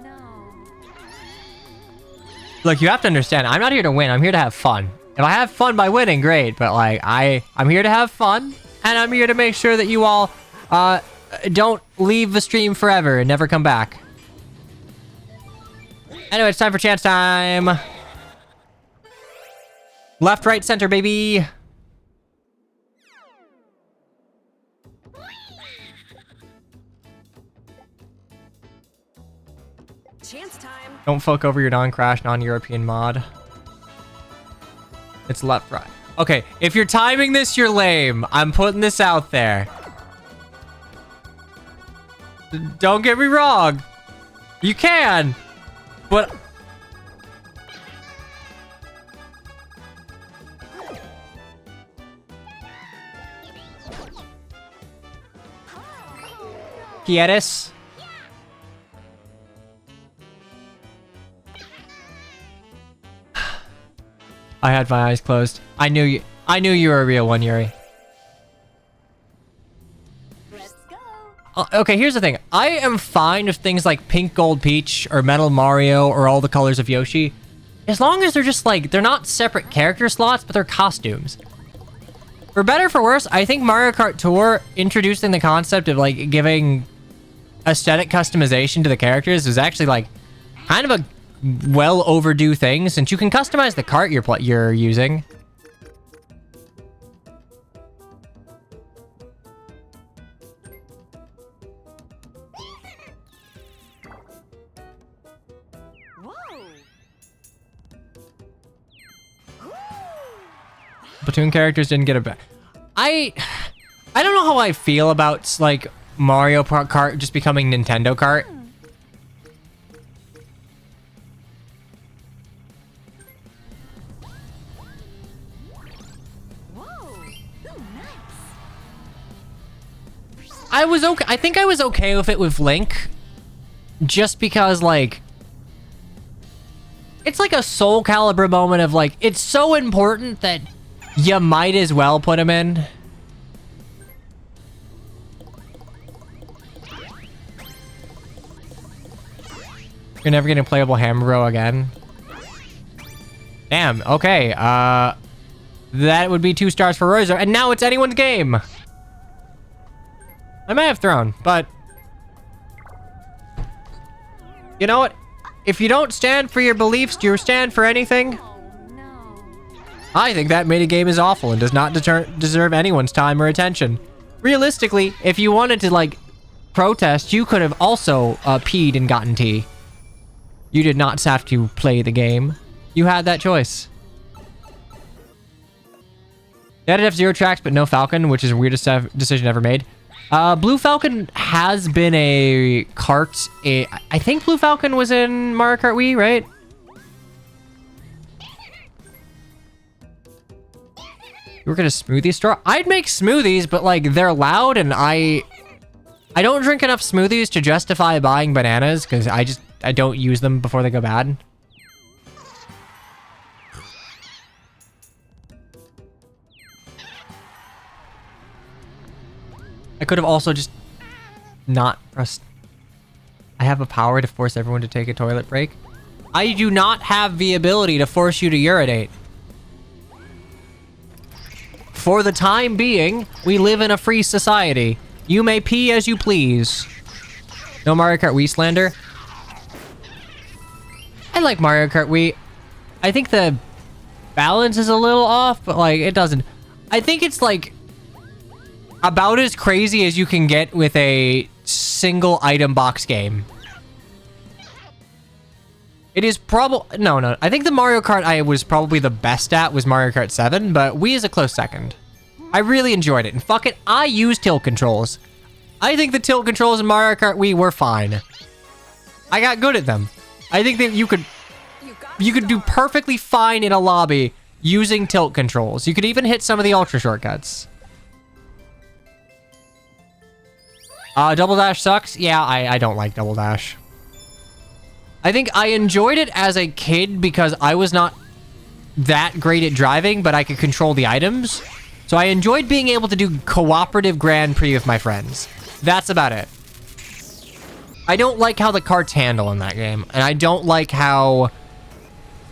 no. Look, you have to understand, I'm not here to win. I'm here to have fun. If I have fun by winning, great. But like, I'm here to have fun, and I'm here to make sure that you all don't leave the stream forever and never come back. Anyway, it's time for chance time. Left, right, center, baby. Chance time. Don't fuck over your non-crash, non-European mod. It's left, right. Okay, if you're timing this, you're lame. I'm putting this out there. Don't get me wrong. You can, but... ¿Quieres? I had my eyes closed. I knew you were a real one, Yuri. Let's go. Okay, here's the thing. I am fine with things like Pink Gold Peach or Metal Mario or all the colors of Yoshi. As long as they're just like, they're not separate character slots, but they're costumes. For better or for worse, I think Mario Kart Tour introducing the concept of like giving aesthetic customization to the characters is actually like kind of a well overdue thing, since you can customize the cart you're using. Platoon characters didn't get a bit. I don't know how I feel about like Mario Kart just becoming Nintendo Kart. I was okay. I think I was okay with it with Link, just because like it's like a Soul Calibur moment of like it's so important that you might as well put him in. You're never getting playable Hammer Bro again. Damn. Okay. That would be 2 stars for Roser, and now it's anyone's game. I may have thrown, but You know what? If you don't stand for your beliefs, do you stand for anything? Oh, no. I think that minigame is awful and does not deserve anyone's time or attention. Realistically, if you wanted to, like, protest, you could have also peed and gotten tea. You did not have to play the game. You had that choice. They had F-Zero tracks, but no Falcon, which is the weirdest decision ever made. Blue Falcon has been a kart. I think Blue Falcon was in Mario Kart Wii, right? You work at a smoothie store? I'd make smoothies, but like they're loud, and I don't drink enough smoothies to justify buying bananas because I don't use them before they go bad. I could have also just not pressed. I have a power to force everyone to take a toilet break. I do not have the ability to force you to urinate. For the time being, we live in a free society. You may pee as you please. No Mario Kart Wii slander. I like Mario Kart Wii. I think the balance is a little off, but like it doesn't. I think it's like about as crazy as you can get with a single item box game. It is probably... No. I think the Mario Kart I was probably the best at was Mario Kart 7, but Wii is a close second. I really enjoyed it. And fuck it, I use tilt controls. I think the tilt controls in Mario Kart Wii were fine. I got good at them. I think that you could do perfectly fine in a lobby using tilt controls. You could even hit some of the ultra shortcuts. Double Dash sucks? Yeah, I don't like Double Dash. I think I enjoyed it as a kid because I was not that great at driving, but I could control the items. So I enjoyed being able to do cooperative Grand Prix with my friends. That's about it. I don't like how the carts handle in that game. And I don't like how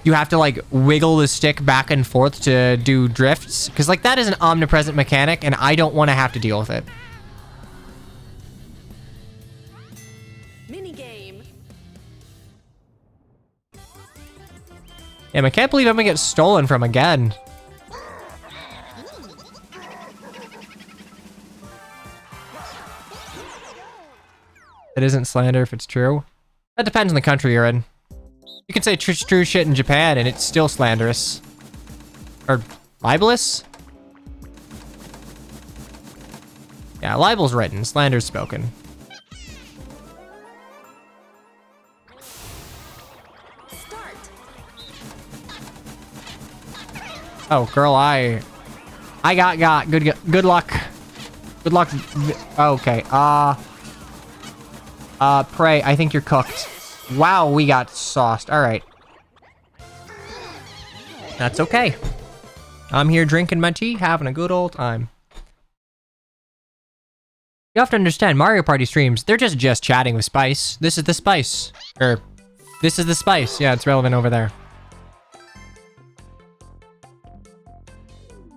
you have to, like, wiggle the stick back and forth to do drifts. Because, like, that is an omnipresent mechanic, and I don't want to have to deal with it. Damn, I can't believe I'm gonna get stolen from again. It isn't slander if it's true. That depends on the country you're in. You can say true shit in Japan and it's still slanderous. Or libelous? Yeah, libel's written, slander's spoken. Oh, girl, I got good luck. Good luck. Okay. Prey, I think you're cooked. Wow, we got sauced. All right. That's okay. I'm here drinking my tea, having a good old time. You have to understand, Mario Party streams, they're just chatting with Spice. This is the Spice. Or, this is the Spice. Yeah, it's relevant over there.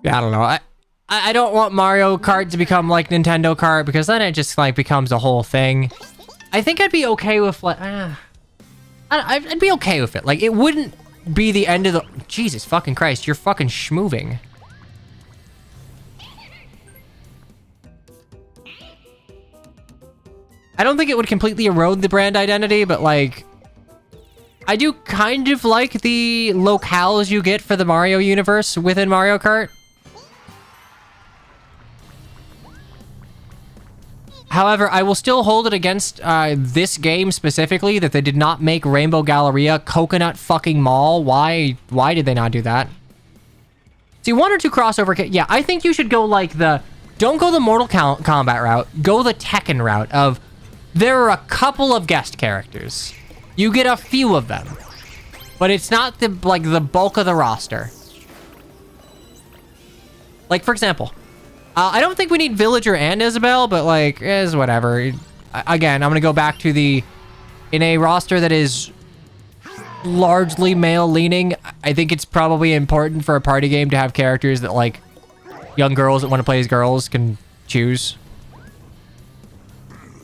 I don't know. I don't want Mario Kart to become like Nintendo Kart because then it just like becomes a whole thing. I think I'd be okay with like... I'd be okay with it. Like, it wouldn't be the end of the... Jesus fucking Christ, you're fucking schmoving. I don't think it would completely erode the brand identity, but like... I do kind of like the locales you get for the Mario universe within Mario Kart. However, I will still hold it against this game specifically that they did not make Rainbow Galleria Coconut fucking Mall. Why did they not do that? See, one or two crossover... Yeah, I think you should go like the... Don't go the Mortal Kombat route. Go the Tekken route of... There are a couple of guest characters. You get a few of them. But it's not the like the bulk of the roster. Like, for example... I don't think we need Villager and Isabelle, but like, is whatever. Again, I'm gonna go back to the... In a roster that is largely male-leaning, I think it's probably important for a party game to have characters that like young girls that want to play as girls can choose.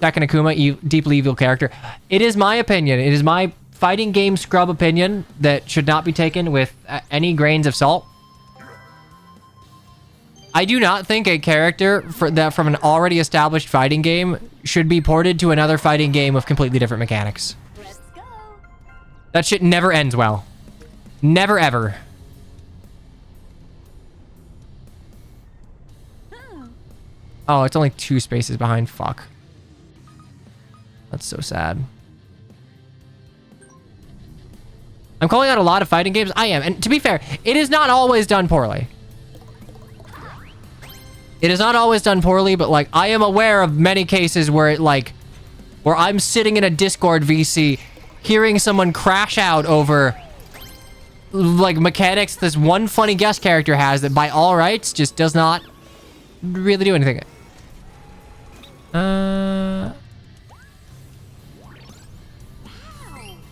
Second Akuma, deeply evil character. It is my opinion. It is my fighting game scrub opinion that should not be taken with any grains of salt. I do not think a character from an already established fighting game should be ported to another fighting game with completely different mechanics. Let's go. That shit never ends well. Never ever. Oh, it's only 2 spaces behind. Fuck. That's so sad. I'm calling out a lot of fighting games. I am. And to be fair, it is not always done poorly. It is not always done poorly, but like I am aware of many cases where where I'm sitting in a Discord VC hearing someone crash out over like mechanics this one funny guest character has that by all rights just does not really do anything.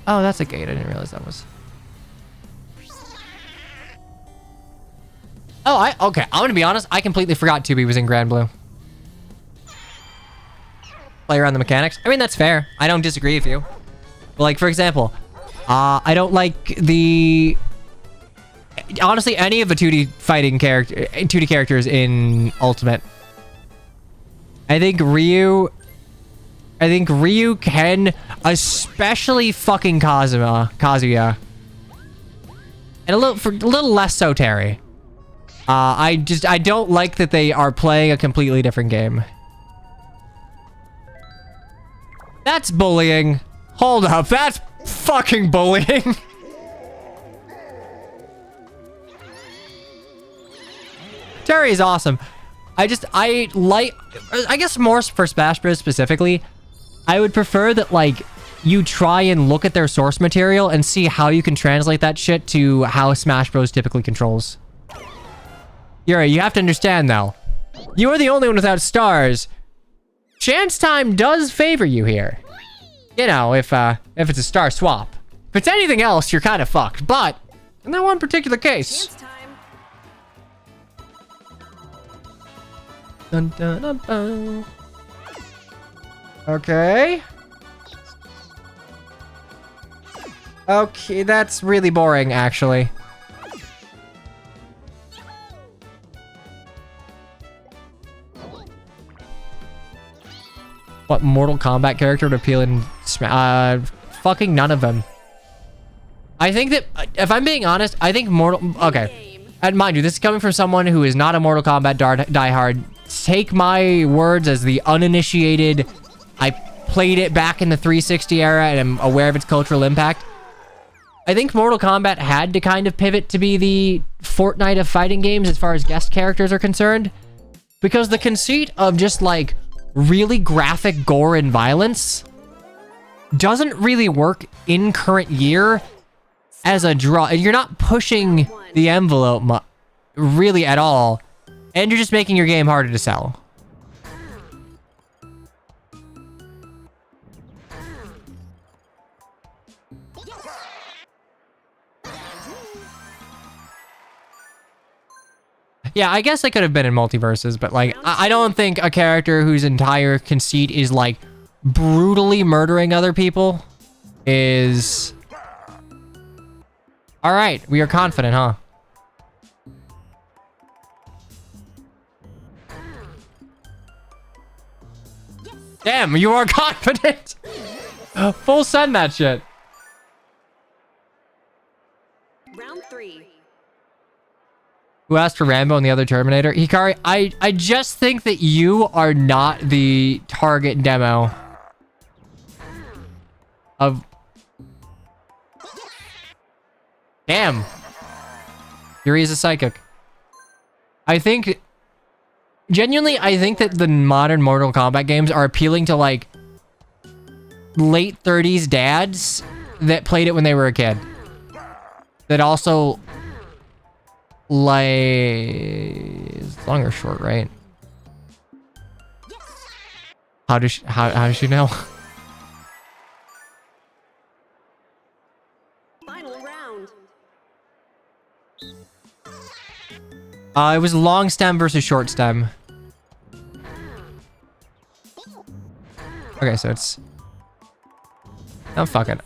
Oh, that's a gate. I didn't realize that was. Oh, okay. I'm gonna be honest. I completely forgot 2B was in Grand Blue. Play around the mechanics. I mean, that's fair. I don't disagree with you. But like, for example, I don't like the... Honestly, any of the 2D characters in Ultimate. I think Ryu, Ken, especially fucking Kazuya. And a little less so Terry. I don't like that they are playing a completely different game. That's bullying. Hold up, that's fucking bullying. Terry is awesome. I guess more for Smash Bros specifically, I would prefer that like you try and look at their source material and see how you can translate that shit to how Smash Bros typically controls. Yuri, you have to understand though, you are the only one without stars. Chance time does favor you here. You know, if it's a star swap. If it's anything else, you're kind of fucked. But in that one particular case. Chance time. Dun, dun, dun, dun. Okay. Okay, that's really boring, actually. What Mortal Kombat character would appeal in fucking none of them. I think that, if I'm being honest, I think okay. And mind you, this is coming from someone who is not a Mortal Kombat diehard. Take my words as the uninitiated. I played it back in the 360 era and am aware of its cultural impact. I think Mortal Kombat had to kind of pivot to be the Fortnite of fighting games as far as guest characters are concerned. Because the conceit of just like really graphic gore and violence doesn't really work in current year as a draw. You're not pushing the envelope really at all. And you're just making your game harder to sell. Yeah, I guess I could have been in multiverses, but like, I don't think a character whose entire conceit is like brutally murdering other people is... All right, we are confident, huh? Damn, you are confident. Full send that shit. Round 3. Who asked for Rambo and the other Terminator? Hikari, I just think that you are not the target demo of... Damn. Yuri is a psychic. I think... Genuinely, I think that the modern Mortal Kombat games are appealing to, like, late 30s dads that played it when they were a kid. That also, like... It's long or short, right? How does she know? Final round. It was long stem versus short stem. Okay, so it's... Oh, fuck it.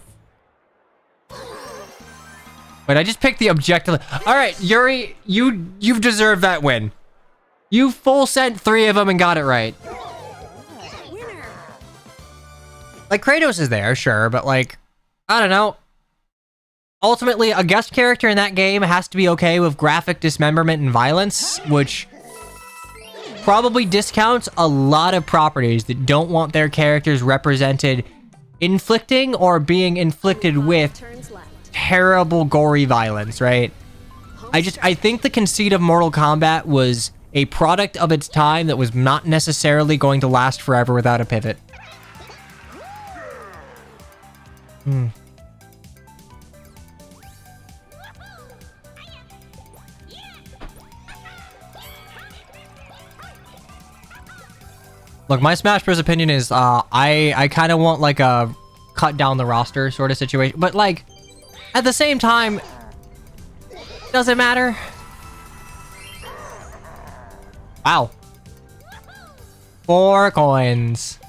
Wait, I just picked the objective. All right, Yuri, you've deserved that win. You full sent 3 of them and got it right. Winner. Like, Kratos is there, sure, but like, I don't know. Ultimately, a guest character in that game has to be okay with graphic dismemberment and violence, which probably discounts a lot of properties that don't want their characters represented inflicting or being inflicted with Turns left. terrible gory violence, right? I think the conceit of Mortal Kombat was a product of its time that was not necessarily going to last forever without a pivot. Look, my Smash Bros. Opinion is, I kind of want like a cut down the roster sort of situation, but like, at the same time, does it matter? Wow. 4 coins.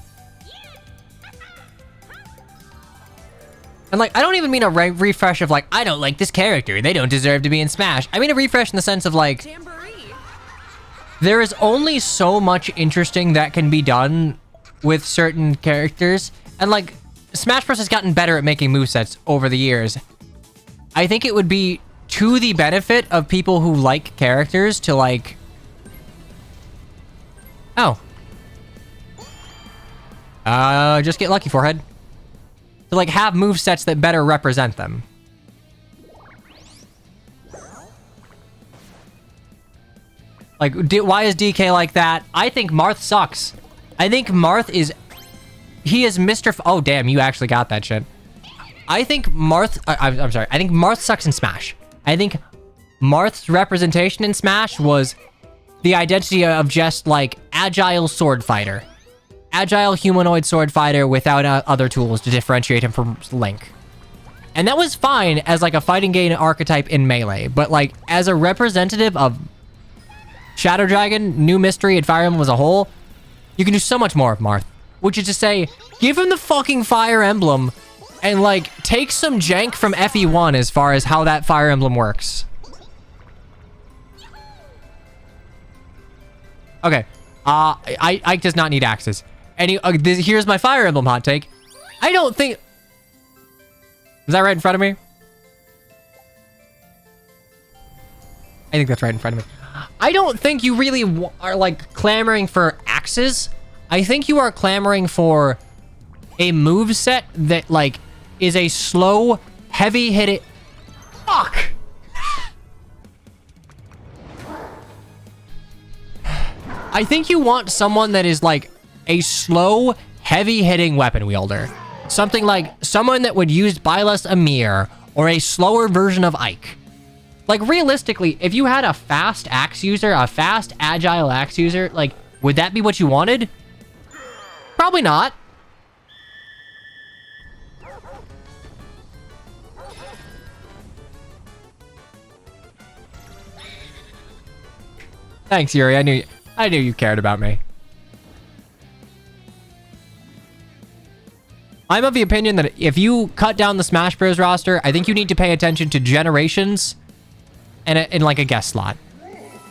And like, I don't even mean a refresh of like, I don't like this character, they don't deserve to be in Smash. I mean a refresh in the sense of like, Jamboree. there is only so much interesting that can be done with certain characters. And like, Smash Bros. Has gotten better at making movesets over the years. I think it would be to the benefit of people who like characters to like... Oh. Just get lucky, forehead. To like have movesets that better represent them. Like, why is DK like that? I think Marth sucks. I think Marth is... He is Mr. Oh, damn, you actually got that shit. I think Marth... I'm sorry. I think Marth sucks in Smash. I think Marth's representation in Smash was the identity of just, like, agile sword fighter. Agile humanoid sword fighter without other tools to differentiate him from Link. And that was fine as, like, a fighting game archetype in Melee. But, like, as a representative of Shadow Dragon, New Mystery, and Fire Emblem as a whole, you can do so much more of Marth. Which is to say, give him the fucking Fire Emblem and, like, take some jank from FE1 as far as how that Fire Emblem works. Okay. Ike does not need axes. And here's my Fire Emblem hot take. I don't think... Is that right in front of me? I think that's right in front of me. I don't think you really are, like, clamoring for axes. I think you are clamoring for a moveset that, like, is a slow, heavy hitting... Fuck! I think you want someone that is, like, a slow, heavy hitting weapon wielder. Something like someone that would use Byleth Amir or a slower version of Ike. Like, realistically, if you had a fast axe user, a fast, agile axe user, like, would that be what you wanted? Probably not. Thanks, Yuri. I knew you cared about me. I'm of the opinion that if you cut down the Smash Bros. Roster, I think you need to pay attention to Generations and in like a guest slot.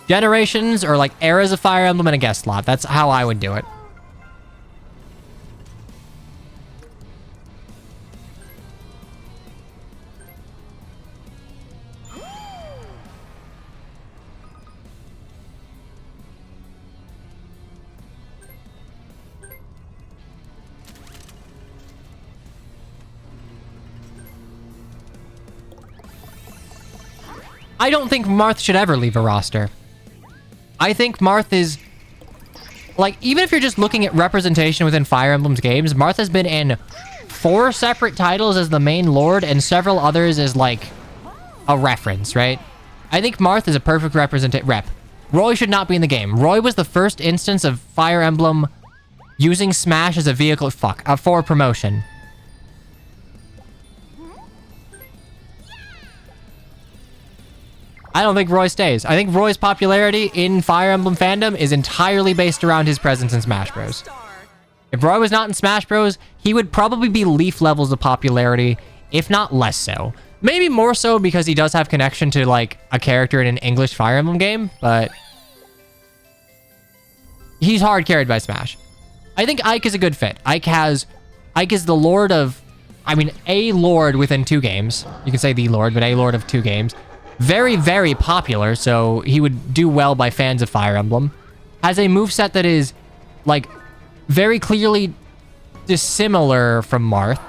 Generations or like Eras of Fire Emblem and a guest slot. That's how I would do it. I don't think Marth should ever leave a roster. I think Marth is... Like, even if you're just looking at representation within Fire Emblem's games, Marth has been in 4 separate titles as the main lord and several others as, like, a reference, right? I think Marth is a perfect rep. Roy should not be in the game. Roy was the first instance of Fire Emblem using Smash as a vehicle... for promotion. I don't think Roy stays. I think Roy's popularity in Fire Emblem fandom is entirely based around his presence in Smash Bros. Star. If Roy was not in Smash Bros, he would probably be Leaf levels of popularity, if not less so. Maybe more so because he does have connection to, like, a character in an English Fire Emblem game, but he's hard carried by Smash. I think Ike is a good fit. Ike is the lord of, I mean, a lord within 2 games. You can say the lord, but a lord of 2 games. Very, very popular, so he would do well by fans of Fire Emblem. Has a moveset that is, like, very clearly dissimilar from Marth.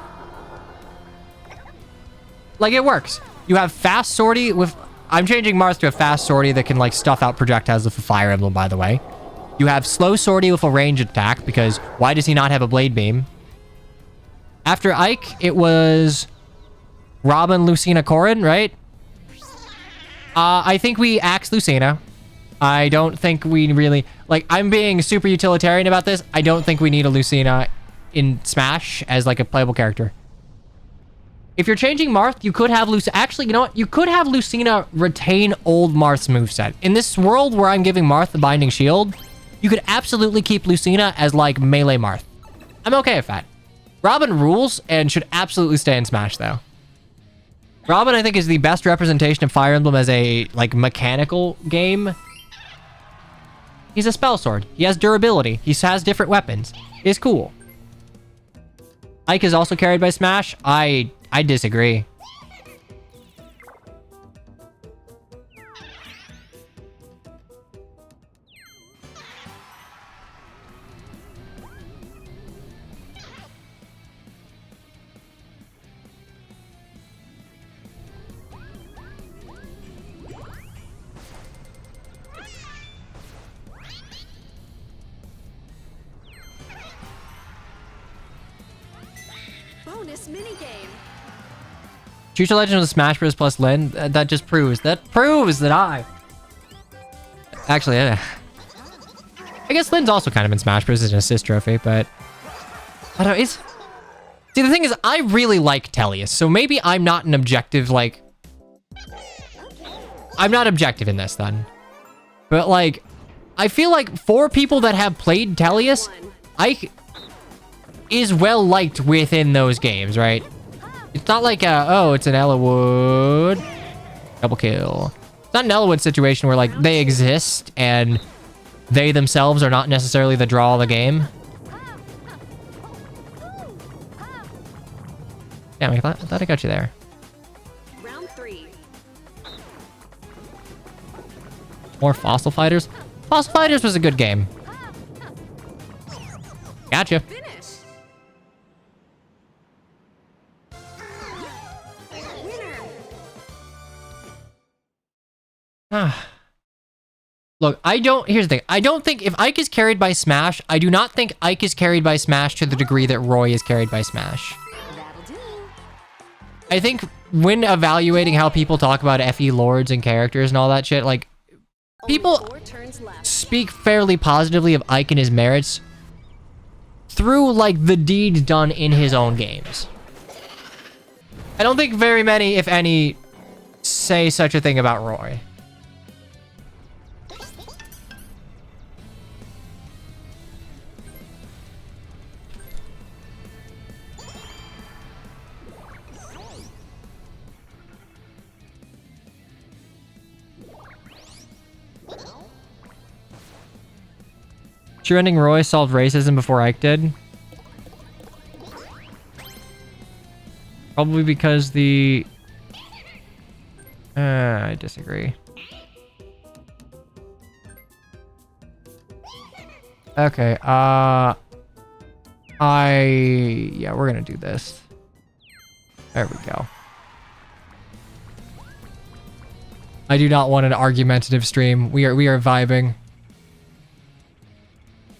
Like, it works. You have fast sortie with... I'm changing Marth to a fast sortie that can, like, stuff out projectiles with a Fire Emblem, by the way. You have slow sortie with a ranged attack, because why does he not have a Blade Beam? After Ike, it was Robin, Lucina, Corrin, right? I think we axe Lucina. I don't think we really... Like, I'm being super utilitarian about this. I don't think we need a Lucina in Smash as, like, a playable character. If you're changing Marth, you could have Lucina... Actually, you know what? You could have Lucina retain old Marth's moveset. In this world where I'm giving Marth the Binding Shield, you could absolutely keep Lucina as, like, melee Marth. I'm okay with that. Robin rules and should absolutely stay in Smash, though. Robin, I think, is the best representation of Fire Emblem as a, like, mechanical game. He's a spell sword. He has durability. He has different weapons. It's cool. Ike is also carried by Smash. I disagree. Bonus minigame. Future Legend of Smash Bros. Plus Lyn. That just proves. That proves that I... Actually, I guess Lyn's also kind of in Smash Bros. As an assist trophy, but... I don't know, it's... See, the thing is, I really like Tellius, so maybe I'm not an objective, like... I'm not objective in this, then. But, like, I feel like for people that have played Tellius, Ike is well-liked within those games, right? It's not like, oh, it's an Ellawood. Double kill. It's not an Ellawood situation where, like, they exist and they themselves are not necessarily the draw of the game. Damn, I thought I got you there. Round 3. More Fossil Fighters? Fossil Fighters was a good game. Gotcha. Finish. Winner. Look, here's the thing. I don't think if Ike is carried by Smash, I do not think Ike is carried by Smash to the degree that Roy is carried by Smash. That'll do. I think when evaluating how people talk about FE lords and characters and all that shit, like, people Only 4 turns left. speak fairly positively of Ike and his merits through, like, the deeds done in his own games. I don't think very many, if any, say such a thing about Roy. True ending Roy solved racism before Ike did. Probably because the... I disagree. Okay, yeah, we're gonna do this. There we go. I do not want an argumentative stream. We are vibing.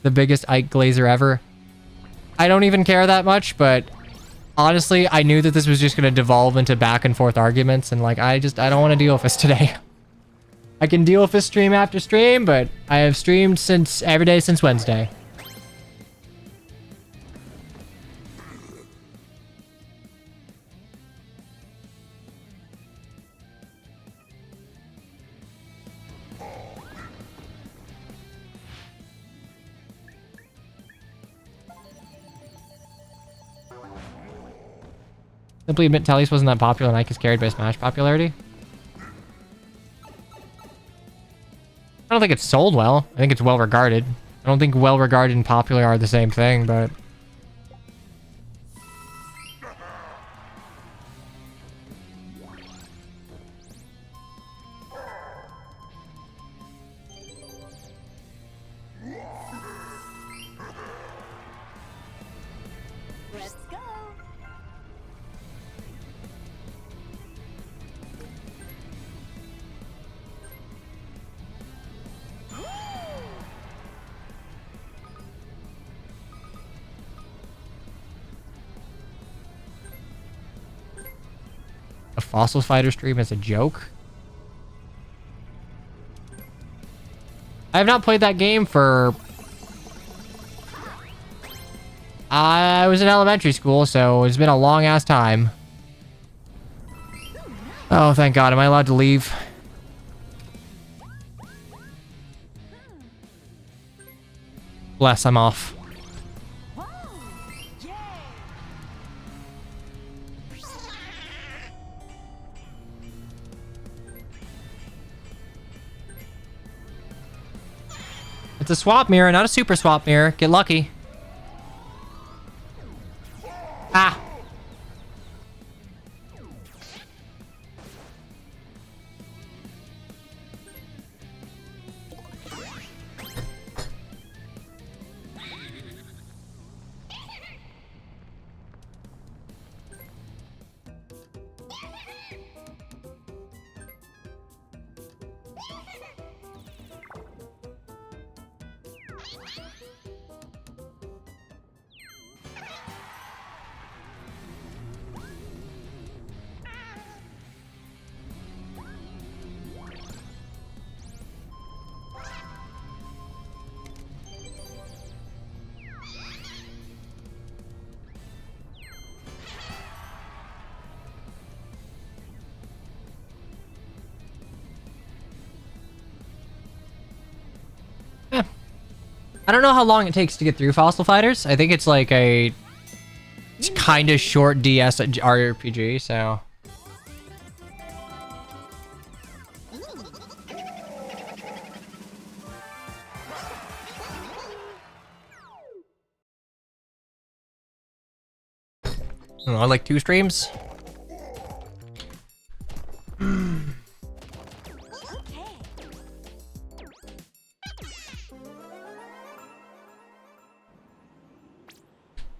The biggest Ike Glazer ever. I don't even care that much, but honestly, I knew that this was just going to devolve into back and forth arguments, and like, I don't want to deal with this today. I can deal with this stream after stream, but I have streamed every day since Wednesday. Simply admit Tellius wasn't that popular and Ike is carried by Smash popularity. I don't think it's sold well. I think it's well regarded. I don't think well regarded and popular are the same thing, but... Let's go. A Fossil Fighter stream as a joke? I have not played that game for... I was in elementary school, so it's been a long-ass time. Oh, thank God. Am I allowed to leave? Bless, I'm off. It's a swap mirror, not a super swap mirror. Get lucky. Ah! I don't know how long it takes to get through Fossil Fighters. I think it's like a... It's kind of short DS RPG, so... I don't know, like 2 streams?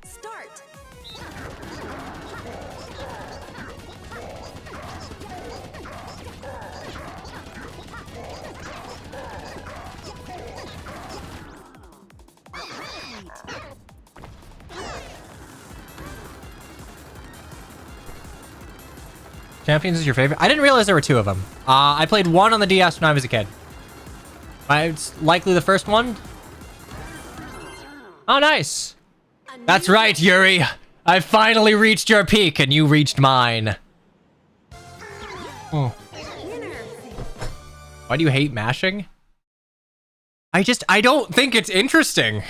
Start. Champions is your favorite? I didn't realize there were 2 of them. I played one on the DS when I was a kid. It's likely the first one. Oh, nice. That's right, Yuri. I finally reached your peak and you reached mine. Oh. Why do you hate mashing? I don't think it's interesting.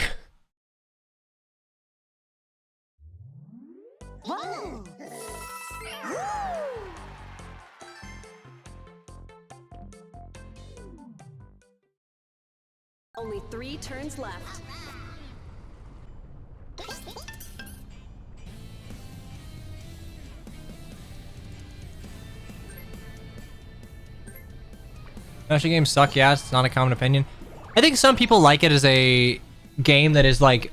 Only 3 turns left. Mashing games suck, yeah, it's not a common opinion. I think some people like it as a game that is like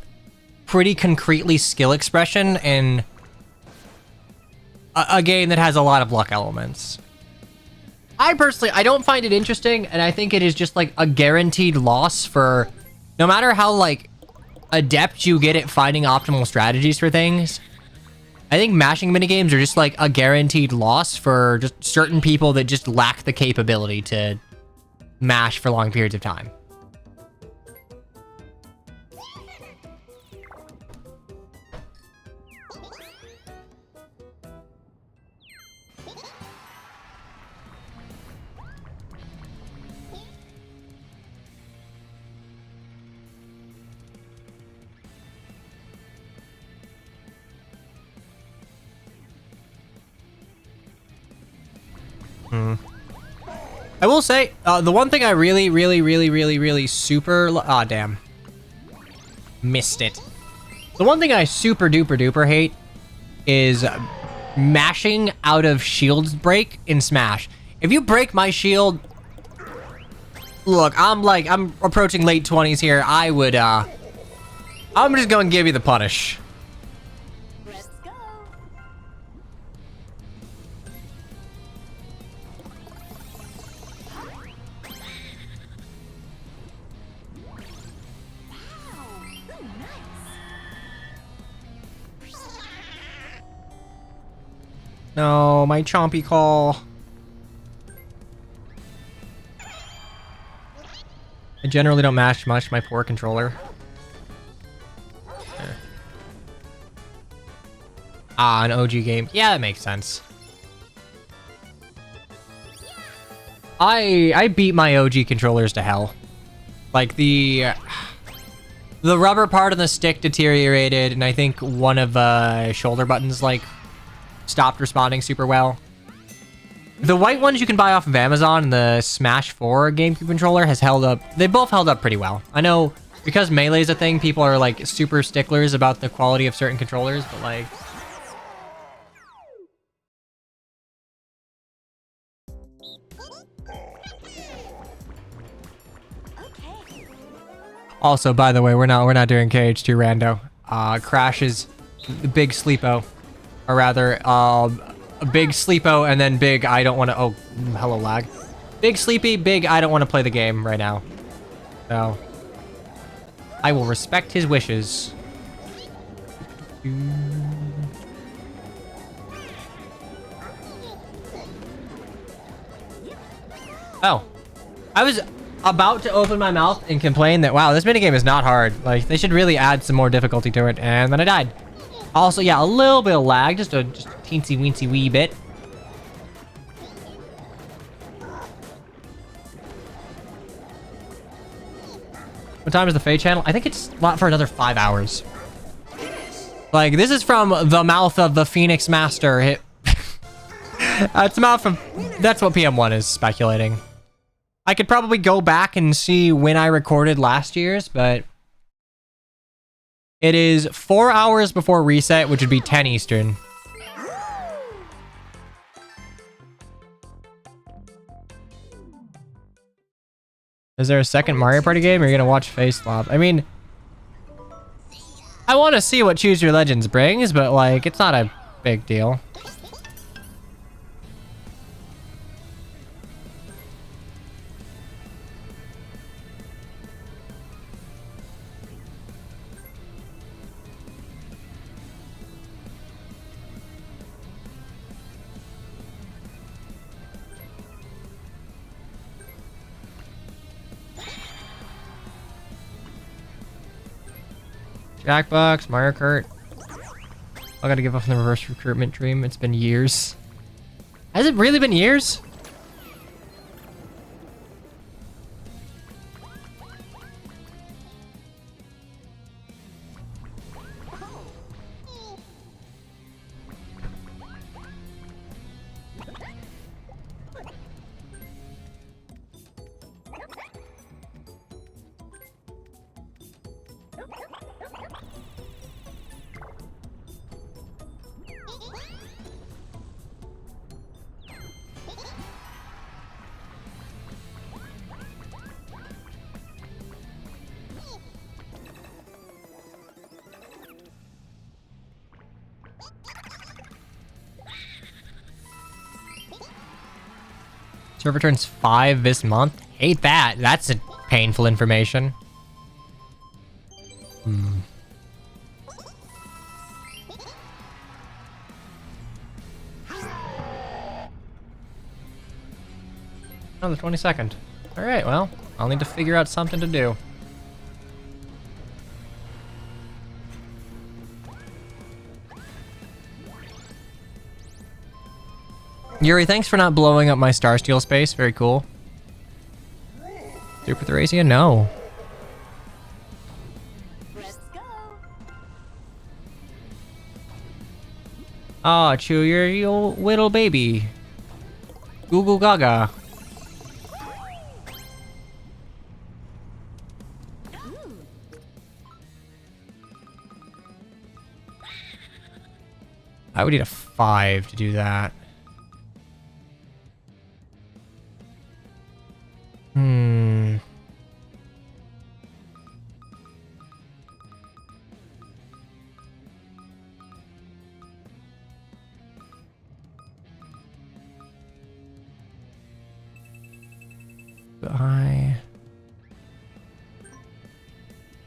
pretty concretely skill expression and a game that has a lot of luck elements. I personally, I don't find it interesting, and I think it is just like a guaranteed loss for no matter how like adept you get at finding optimal strategies for things. I think mashing minigames are just like a guaranteed loss for just certain people that just lack the capability to mash for long periods of time. I will say, the one thing I really super... Aw, damn. Missed it. The one thing I super duper hate is mashing out of shields break in Smash. If you break my shield... Look, I'm approaching late 20s here. I would, I'm just going to give you the punish. Let's go. Wow. Ooh, nice. No, my chompy call. I generally don't mash much, my poor controller. Ah, an OG game. Yeah, that makes sense. I beat my OG controllers to hell. Like, the rubber part of the stick deteriorated, and I think one of the shoulder buttons, like, stopped responding super well. The white ones you can buy off of Amazon and the Smash 4 GameCube controller has held up. They both held up pretty well. I know because Melee's a thing, people are like super sticklers about the quality of certain controllers, but like... Okay. Also, by the way, we're not doing KH2 rando. Crash is big sleepo. Or rather, a big sleepo and then big I don't want to... Oh, hello lag. Big sleepy, big I don't want to play the game right now. So, I will respect his wishes. Oh. I was about to open my mouth and complain that, wow, this minigame is not hard. Like, they should really add some more difficulty to it, and then I died. Also, yeah, a little bit of lag, just a teensy weensy wee bit. What time is the Fae channel? I think it's not for another 5 hours. Like, this is from the mouth of the Phoenix Master. That's what PM1 is speculating. I could probably go back and see when I recorded last year's, but it is 4 hours before reset, which would be 10 Eastern. Is there a second Mario Party game, or are you gonna watch Face Swap? I mean, I want to see what Choose Your Legends brings, but like, it's not a big deal. Jackbox, Mario Kart. I gotta give up on the reverse recruitment dream. It's been years. Has it really been years? Server turns 5 this month. Hate that. That's a painful information. Oh, the 22nd. All right, well, I'll need to figure out something to do. Yuri, thanks for not blowing up my Starsteel space. Very cool. Super Thracia? No. Let's go. Oh, Chew, you're your little baby. Goo goo gaga. I would need a 5 to do that. Hmm.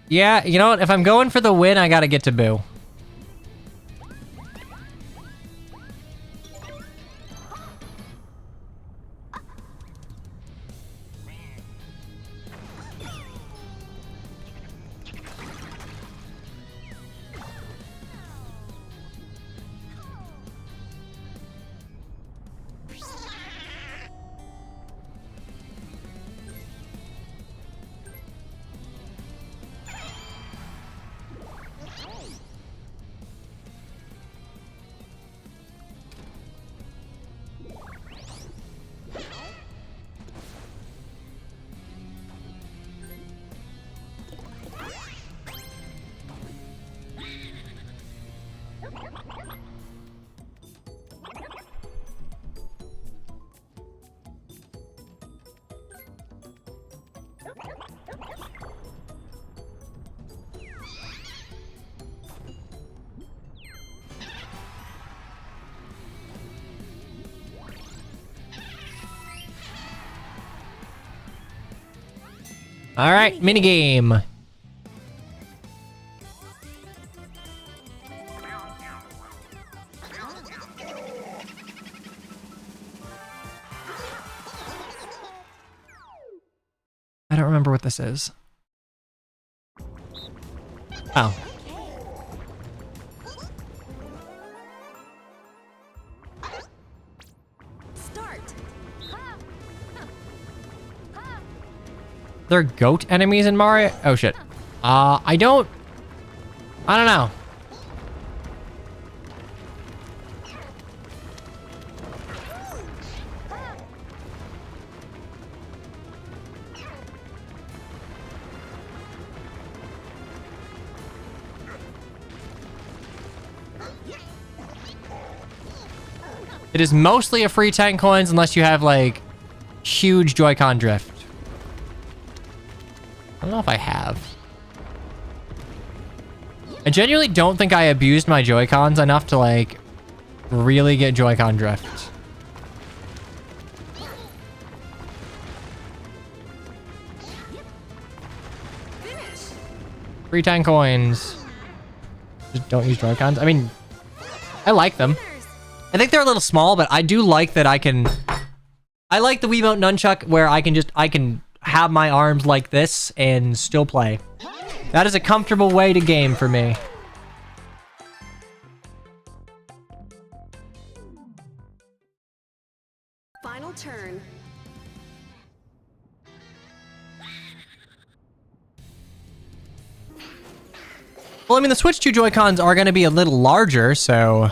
Yeah, you know what? If I'm going for the win, I gotta get to Boo. All right, minigame. I don't remember what this is. Oh. Start. There are goat enemies in Mario? Oh shit. I don't know. It is mostly a free 10 coins unless you have like huge Joy-Con drift. I don't know if I have. I genuinely don't think I abused my Joy-Cons enough to like really get Joy-Con drift. Free 10 coins. Just don't use Joy-Cons. I mean, I like them. I think they're a little small, but I do like that I can... I like the Wiimote Nunchuck where I can have my arms like this and still play. That is a comfortable way to game for me. Final turn. Well, I mean, the Switch 2 Joy-Cons are going to be a little larger, so...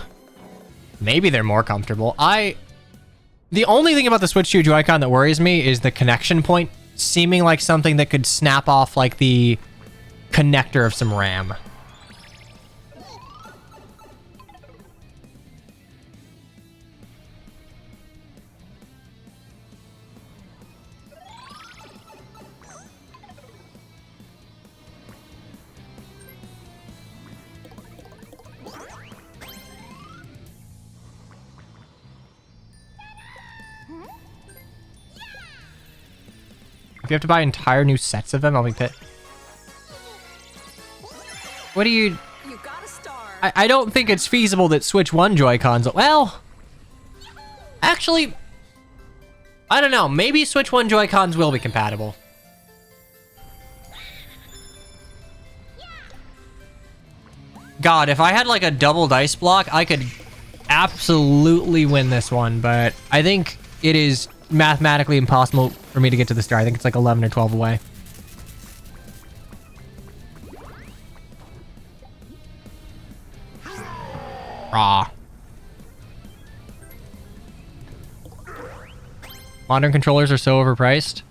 maybe they're more comfortable. The only thing about the Switch 2 Joy-Con that worries me is the connection point seeming like something that could snap off like the connector of some RAM. If you have to buy entire new sets of them, I'll be pissed. What do you... You got a star. I don't think it's feasible that Switch 1 Joy-Cons... well... actually... I don't know. Maybe Switch 1 Joy-Cons will be compatible. God, if I had like a double dice block, I could absolutely win this one, but I think it is mathematically impossible for me to get to the star. I think it's like 11 or 12 away. Raw. Modern controllers are so overpriced.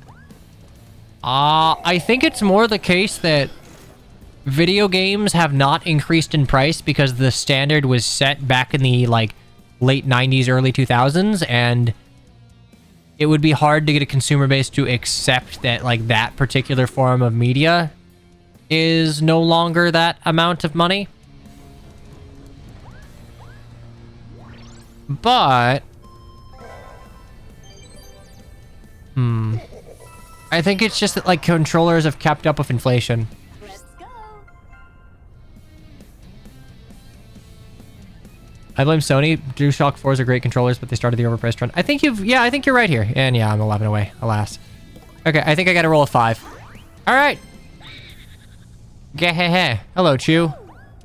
I think it's more the case that video games have not increased in price because the standard was set back in the, like, late 90s, early 2000s, and it would be hard to get a consumer base to accept that, like, that particular form of media is no longer that amount of money. But I think it's just that, like, controllers have kept up with inflation. Let's go. I blame Sony. DualShock 4s are great controllers, but they started the overpriced trend. I think I think you're right here. And yeah, I'm 11 away, alas. Okay, I think I got a roll of 5. All right. Gehehe. Hello, Chew.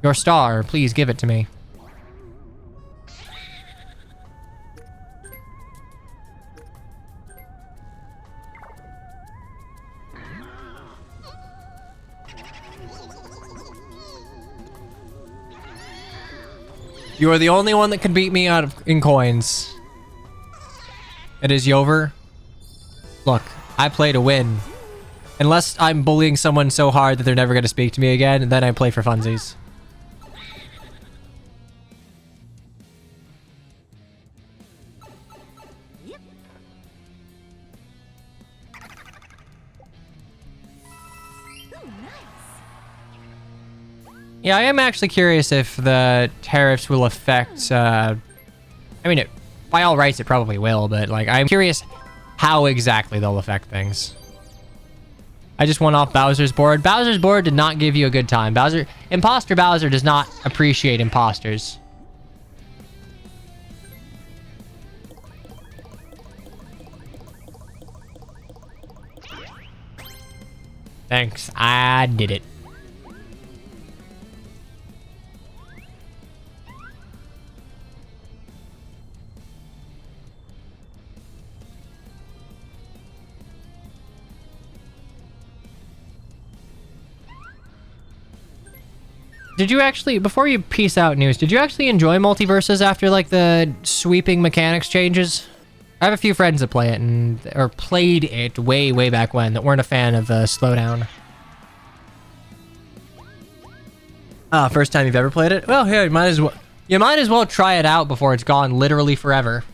Your star, please give it to me. You are the only one that can beat me in coins. It is Yover. Look, I play to win. Unless I'm bullying someone so hard that they're never going to speak to me again, and then I play for funsies. Yep. Ooh, nice. Yeah, I am actually curious if the tariffs will affect, I mean, by all rights, it probably will, but, like, I'm curious how exactly they'll affect things. I just went off Bowser's board. Bowser's board did not give you a good time. Imposter Bowser does not appreciate imposters. Thanks, I did it. Did you actually, before you peace out news, did you actually enjoy Multiverses after, like, the sweeping mechanics changes? I have a few friends that play it or played it way, way back when that weren't a fan of the slowdown. First time you've ever played it? Well, yeah, you might as well try it out before it's gone literally forever.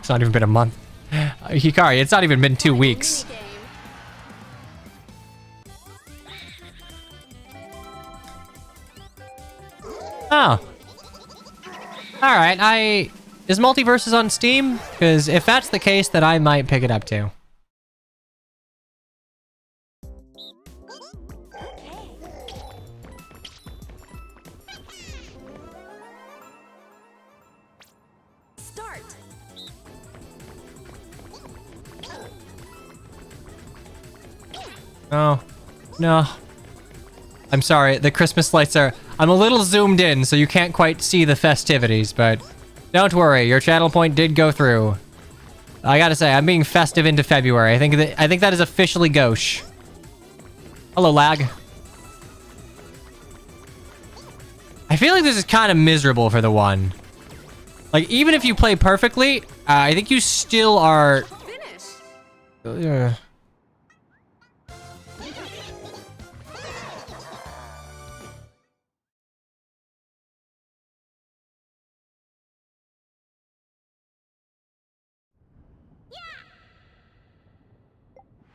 It's not even been a month. Hikari, it's not even been 2 weeks. Game. Oh. Alright, is Multiverses on Steam? Because if that's the case, then I might pick it up too. Start. Oh. No. I'm sorry, the Christmas lights are... I'm a little zoomed in, so you can't quite see the festivities, but... Don't worry, your channel point did go through. I gotta say, I'm being festive into February. I think that is officially gauche. Hello, lag. I feel like this is kind of miserable for the one. Like, even if you play perfectly, I think you still are... Finish.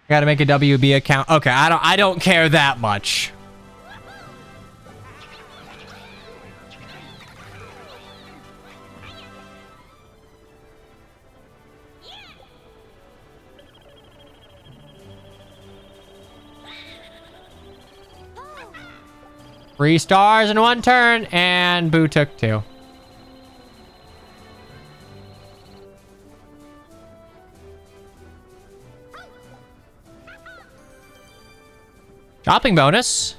Gotta make a WB account. Okay, I don't care that much. Three stars in one turn, and Boo took 2. Shopping bonus?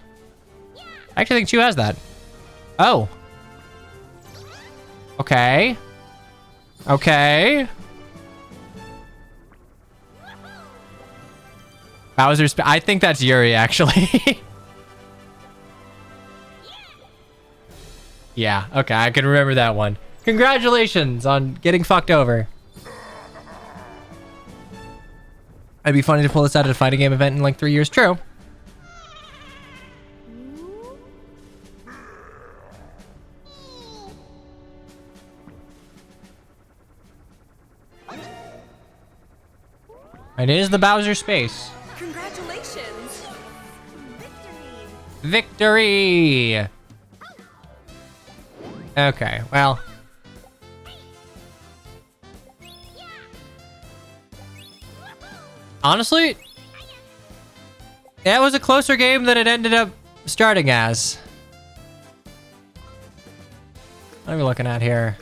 I actually think Chew has that. Oh. Okay. Okay. I think that's Yuri, actually. Yeah, okay, I can remember that one. Congratulations on getting fucked over. It'd be funny to pull this out at a fighting game event in like 3 years. True. It is the Bowser space. Congratulations. Victory. Victory! Okay, well. Honestly, that was a closer game than it ended up starting as. What are we looking at here?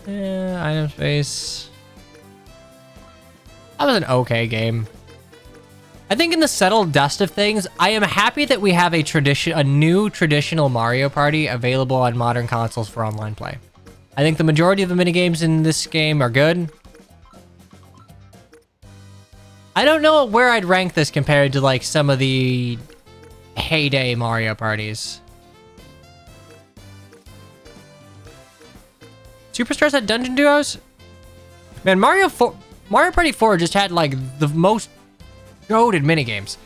Item space. That was an okay game. I think in the settled dust of things, I am happy that we have a new traditional Mario Party available on modern consoles for online play. I think the majority of the minigames in this game are good. I don't know where I'd rank this compared to like some of the heyday Mario parties. Superstars had dungeon duos? Man, Mario Party 4 just had like the most goated minigames.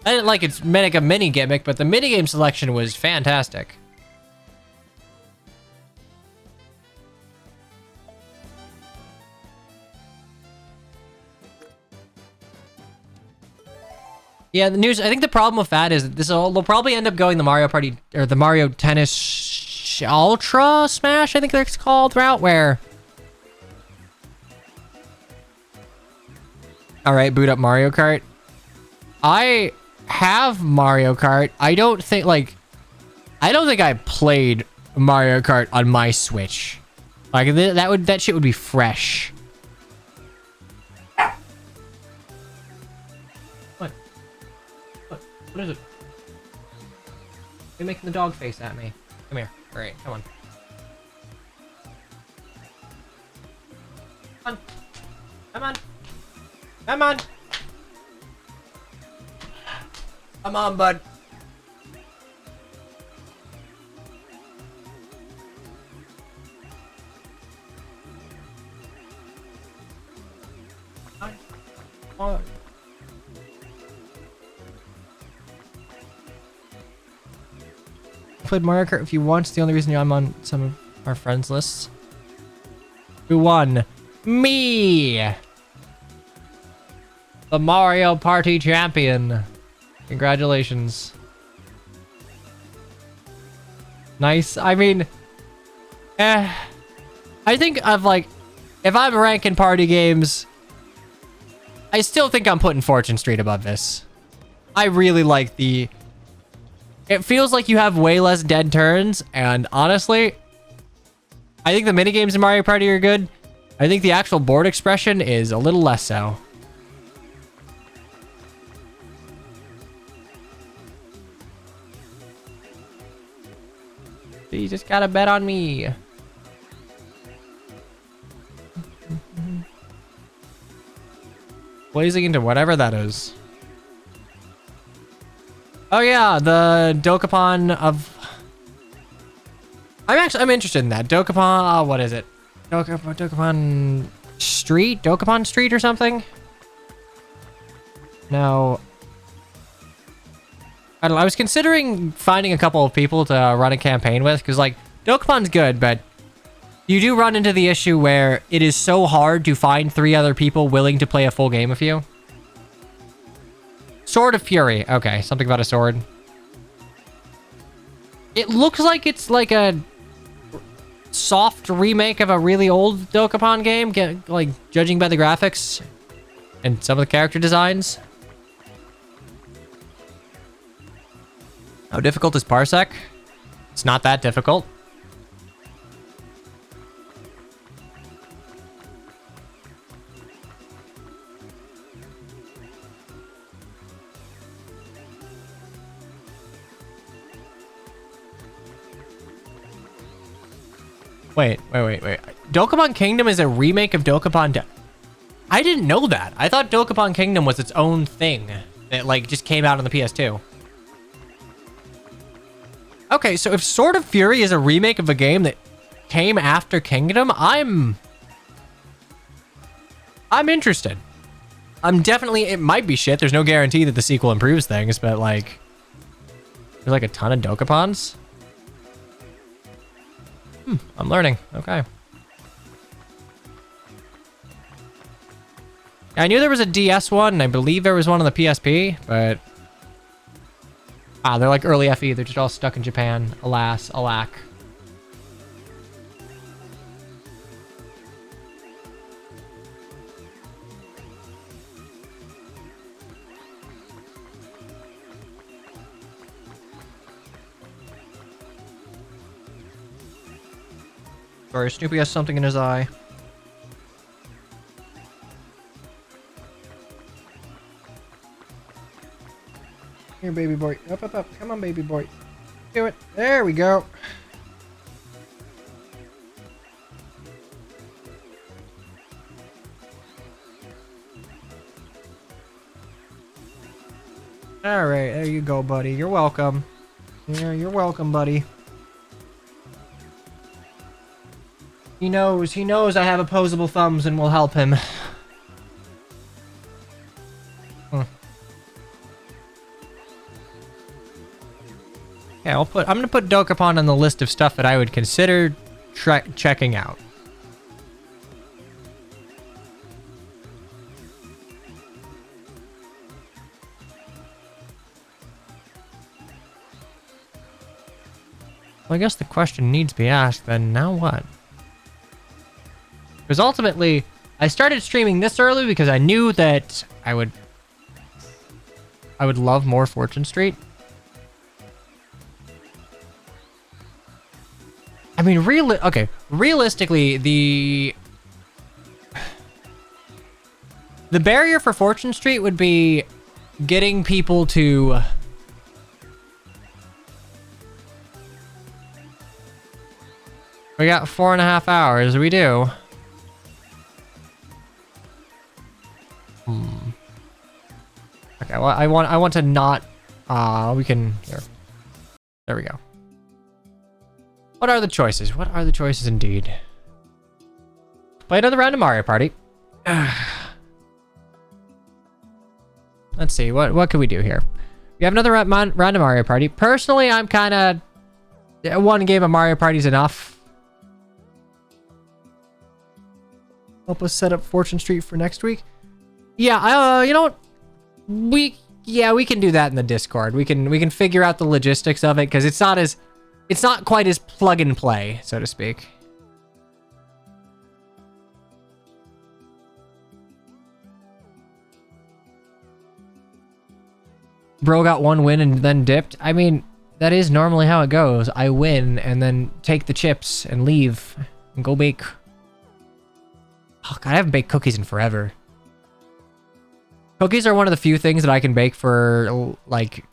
I didn't like its mini gimmick, but the minigame selection was fantastic. Yeah, the news. I think the problem with that is that they'll probably end up going the Mario Party or the Mario Tennis Ultra Smash, I think it's called, route where. All right, boot up Mario Kart. I have Mario Kart. I don't think I played Mario Kart on my Switch. Like that shit would be fresh. What is it? You're making the dog face at me. Come here. All right, come on. Come on. Come on. Come on. Come on, bud. Come on. Played Mario Kart a few once. The only reason I'm on some of our friends' lists. Who won? Me! The Mario Party champion. Congratulations. Nice. I mean, I think of like, if I'm ranking party games, I still think I'm putting Fortune Street above this. I really like the... It feels like you have way less dead turns, and honestly, I think the minigames in Mario Party are good. I think the actual board expression is a little less so. You just gotta bet on me. Blazing into whatever that is. Oh yeah, the Dokapon of... I'm interested in that. Dokapon, what is it? Dokapon Street? Dokapon Street or something? No. I don't know, I was considering finding a couple of people to run a campaign with, because like, Dokapon's good, but you do run into the issue where it is so hard to find 3 other people willing to play a full game with you. Sword of Fury. Okay, something about a sword. It looks like it's like a soft remake of a really old Dokapon game, like judging by the graphics and some of the character designs. How difficult is Parsec? It's not that difficult. Wait. Dokapon Kingdom is a remake of Dokapon... I I didn't know that. I thought Dokapon Kingdom was its own thing that like just came out on the PS2. Okay, so if Sword of Fury is a remake of a game that came after Kingdom, I'm interested. I'm definitely, it might be shit. There's no guarantee that the sequel improves things, but like, there's like a ton of Dokapons. I'm learning. Okay. I knew there was a DS one, and I believe there was one on the PSP, but... they're like early FE. They're just all stuck in Japan. Alas, alack. Sorry, Snoopy has something in his eye. Here, baby boy. Up, up, up. Come on, baby boy. Do it. There we go. All right, there you go, buddy. You're welcome. Yeah, you're welcome, buddy. He knows I have opposable thumbs and will help him. Yeah, I'm gonna put Dokapon on the list of stuff that I would consider checking out. Well, I guess the question needs to be asked then, now what? Because ultimately, I started streaming this early because I knew that I would love more Fortune Street. I mean, realistically, the barrier for Fortune Street would be getting people to... We got 4.5 hours, we do. Okay, well, I want to not, we can, here. There we go. What are the choices? What are the choices indeed? Play another round of Mario Party. Let's see, what can we do here? We have another round of Mario Party. Personally, I'm kind of, one game of Mario Party is enough. Help us set up Fortune Street for next week. Yeah, you know what? We can do that in the Discord. We can figure out the logistics of it because it's not quite as plug and play, so to speak. Bro got one win and then dipped. I mean, that is normally how it goes. I win and then take the chips and leave and go bake. Oh God, I haven't baked cookies in forever. Cookies are one of the few things that I can bake for, like,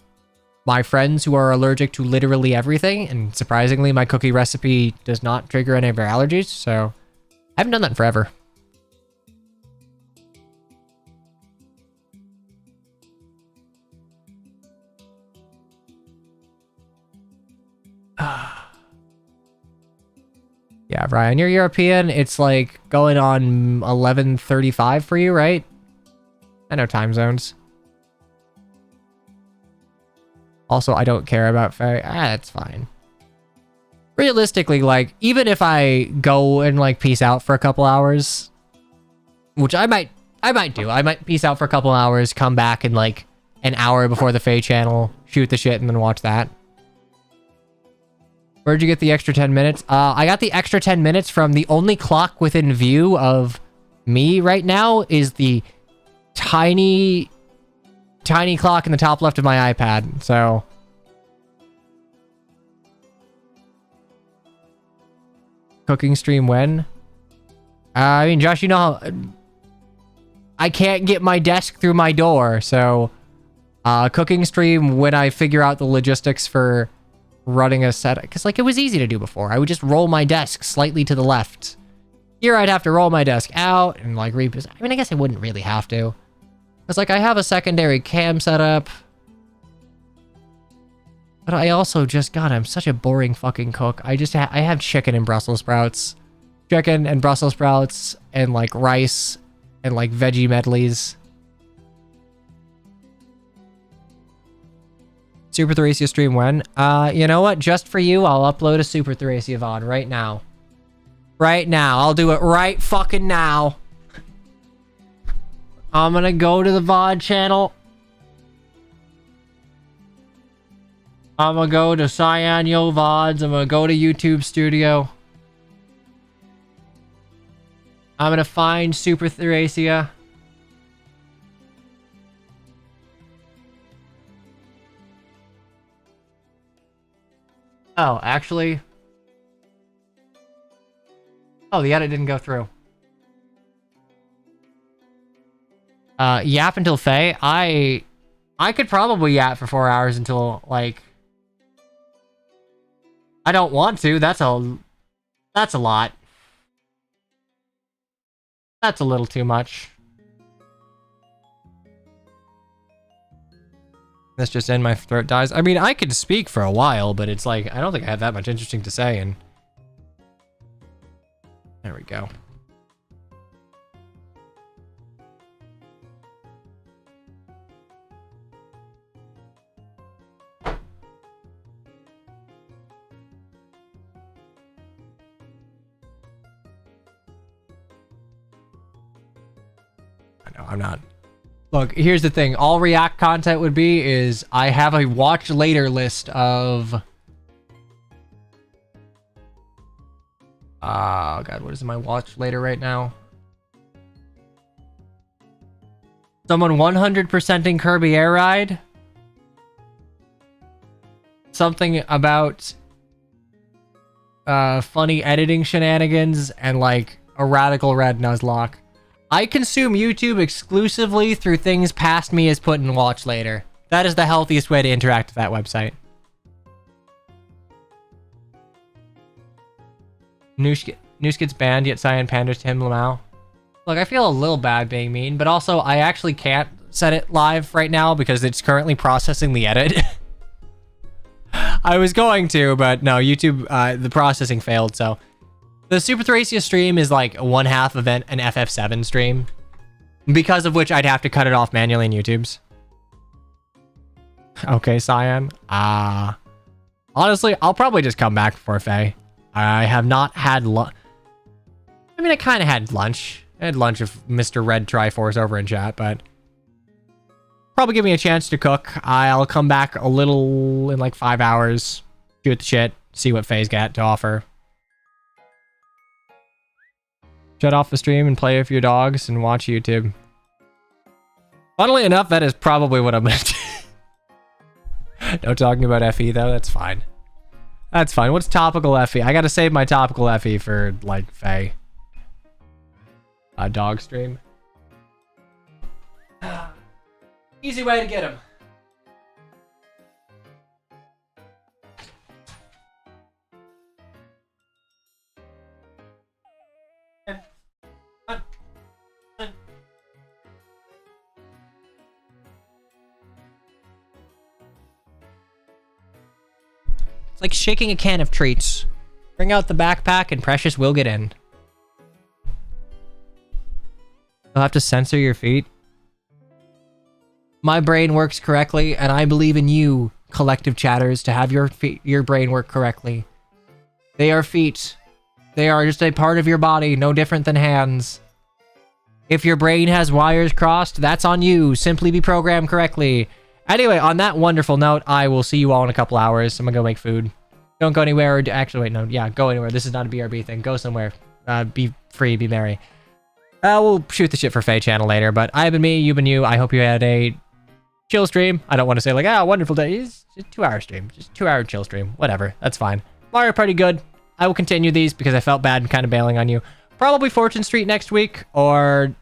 my friends who are allergic to literally everything. And surprisingly, my cookie recipe does not trigger any of their allergies. So I haven't done that in forever. Yeah, Ryan, you're European. It's like going on 11:35 for you, right? I know time zones. Also, I don't care about fairy. That's fine. Realistically, like, even if I go and, like, peace out for a couple hours, which I might do. I might peace out for a couple hours, come back in, like, an hour before the Faye channel, shoot the shit, and then watch that. Where'd you get the extra 10 minutes? I got the extra 10 minutes from the only clock within view of me right now is the tiny clock in the top left of my iPad. So cooking stream when? I mean, Josh, you know how I can't get my desk through my door, so cooking stream when I figure out the logistics for running a set, because like it was easy to do before. I would just roll my desk slightly to the left Here I'd have to roll my desk out and like reposition. I mean, I guess I wouldn't really have to. Because like I have a secondary cam set up. But I also just, God, I'm such a boring fucking cook. I have chicken and Brussels sprouts. Chicken and Brussels sprouts and like rice and like veggie medleys. Super Thracia stream when? You know what? Just for you, I'll upload a Super Thracia VOD right now. Right now. I'll do it right fucking now. I'm gonna go to the VOD channel. I'm gonna go to Cyan Yo VODs. I'm gonna go to YouTube Studio. I'm gonna find Super Thracia. Oh, actually... Oh, the edit didn't go through. Yap until Faye? I could probably yap for 4 hours until, like... I don't want to. That's a lot. That's a little too much. That's just in my throat dies. I mean, I could speak for a while, but it's like, I don't think I have that much interesting to say, and... There we go. I'm not. Look, here's the thing. All React content would be is I have a watch later list of... Oh, God, what is my watch later right now? Someone 100%ing Kirby Air Ride? Something about... funny editing shenanigans and, like, a radical red Nuzlocke. I consume YouTube exclusively through things past me is put in watch later. That is the healthiest way to interact with that website. Noosh gets banned, yet Cyan panders to him Lamau. Look, I feel a little bad being mean, but also I actually can't set it live right now because it's currently processing the edit. I was going to, but no, YouTube, the processing failed, so... The Super Thracia stream is like 1/2 of an FF7 stream. Because of which I'd have to cut it off manually in YouTube's. Okay, Cyan. Honestly, I'll probably just come back before Faye. I have not had lunch. I mean, I kind of had lunch. I had lunch with Mr. Red Triforce over in chat, but... Probably give me a chance to cook. I'll come back a little in like 5 hours. Shoot the shit. See what Faye's got to offer. Shut off the stream and play with your dogs and watch YouTube. Funnily enough, that is probably what I'm gonna do. No talking about FE though, that's fine. That's fine. What's topical FE? I gotta save my topical FE for, like, Faye. A dog stream. Easy way to get him. It's like shaking a can of treats. Bring out the backpack and Precious will get in. You'll have to censor your feet. My brain works correctly, and I believe in you, collective chatters, to have your brain work correctly. They are feet. They are just a part of your body, no different than hands. If your brain has wires crossed, that's on you. Simply be programmed correctly. Anyway, on that wonderful note, I will see you all in a couple hours. I'm gonna go make food. Don't go anywhere. Actually, wait, no. Yeah, go anywhere. This is not a BRB thing. Go somewhere. Be free. Be merry. We'll shoot the shit for Faye channel later, but I've been me, you've been you. I hope you had a chill stream. I don't want to say like, wonderful day. It's just a 2-hour stream. Just 2-hour chill stream. Whatever. That's fine. Mario Party good. I will continue these because I felt bad and kind of bailing on you. Probably Fortune Street next week, or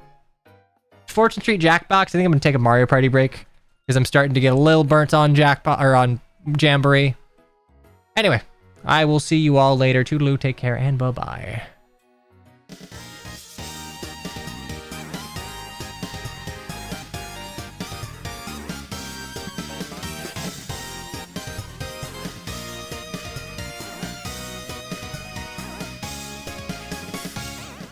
Fortune Street Jackbox. I think I'm going to take a Mario Party break because I'm starting to get a little burnt on Jackbox, or on Jamboree. Anyway, I will see you all later. Toodaloo, take care, and bye-bye.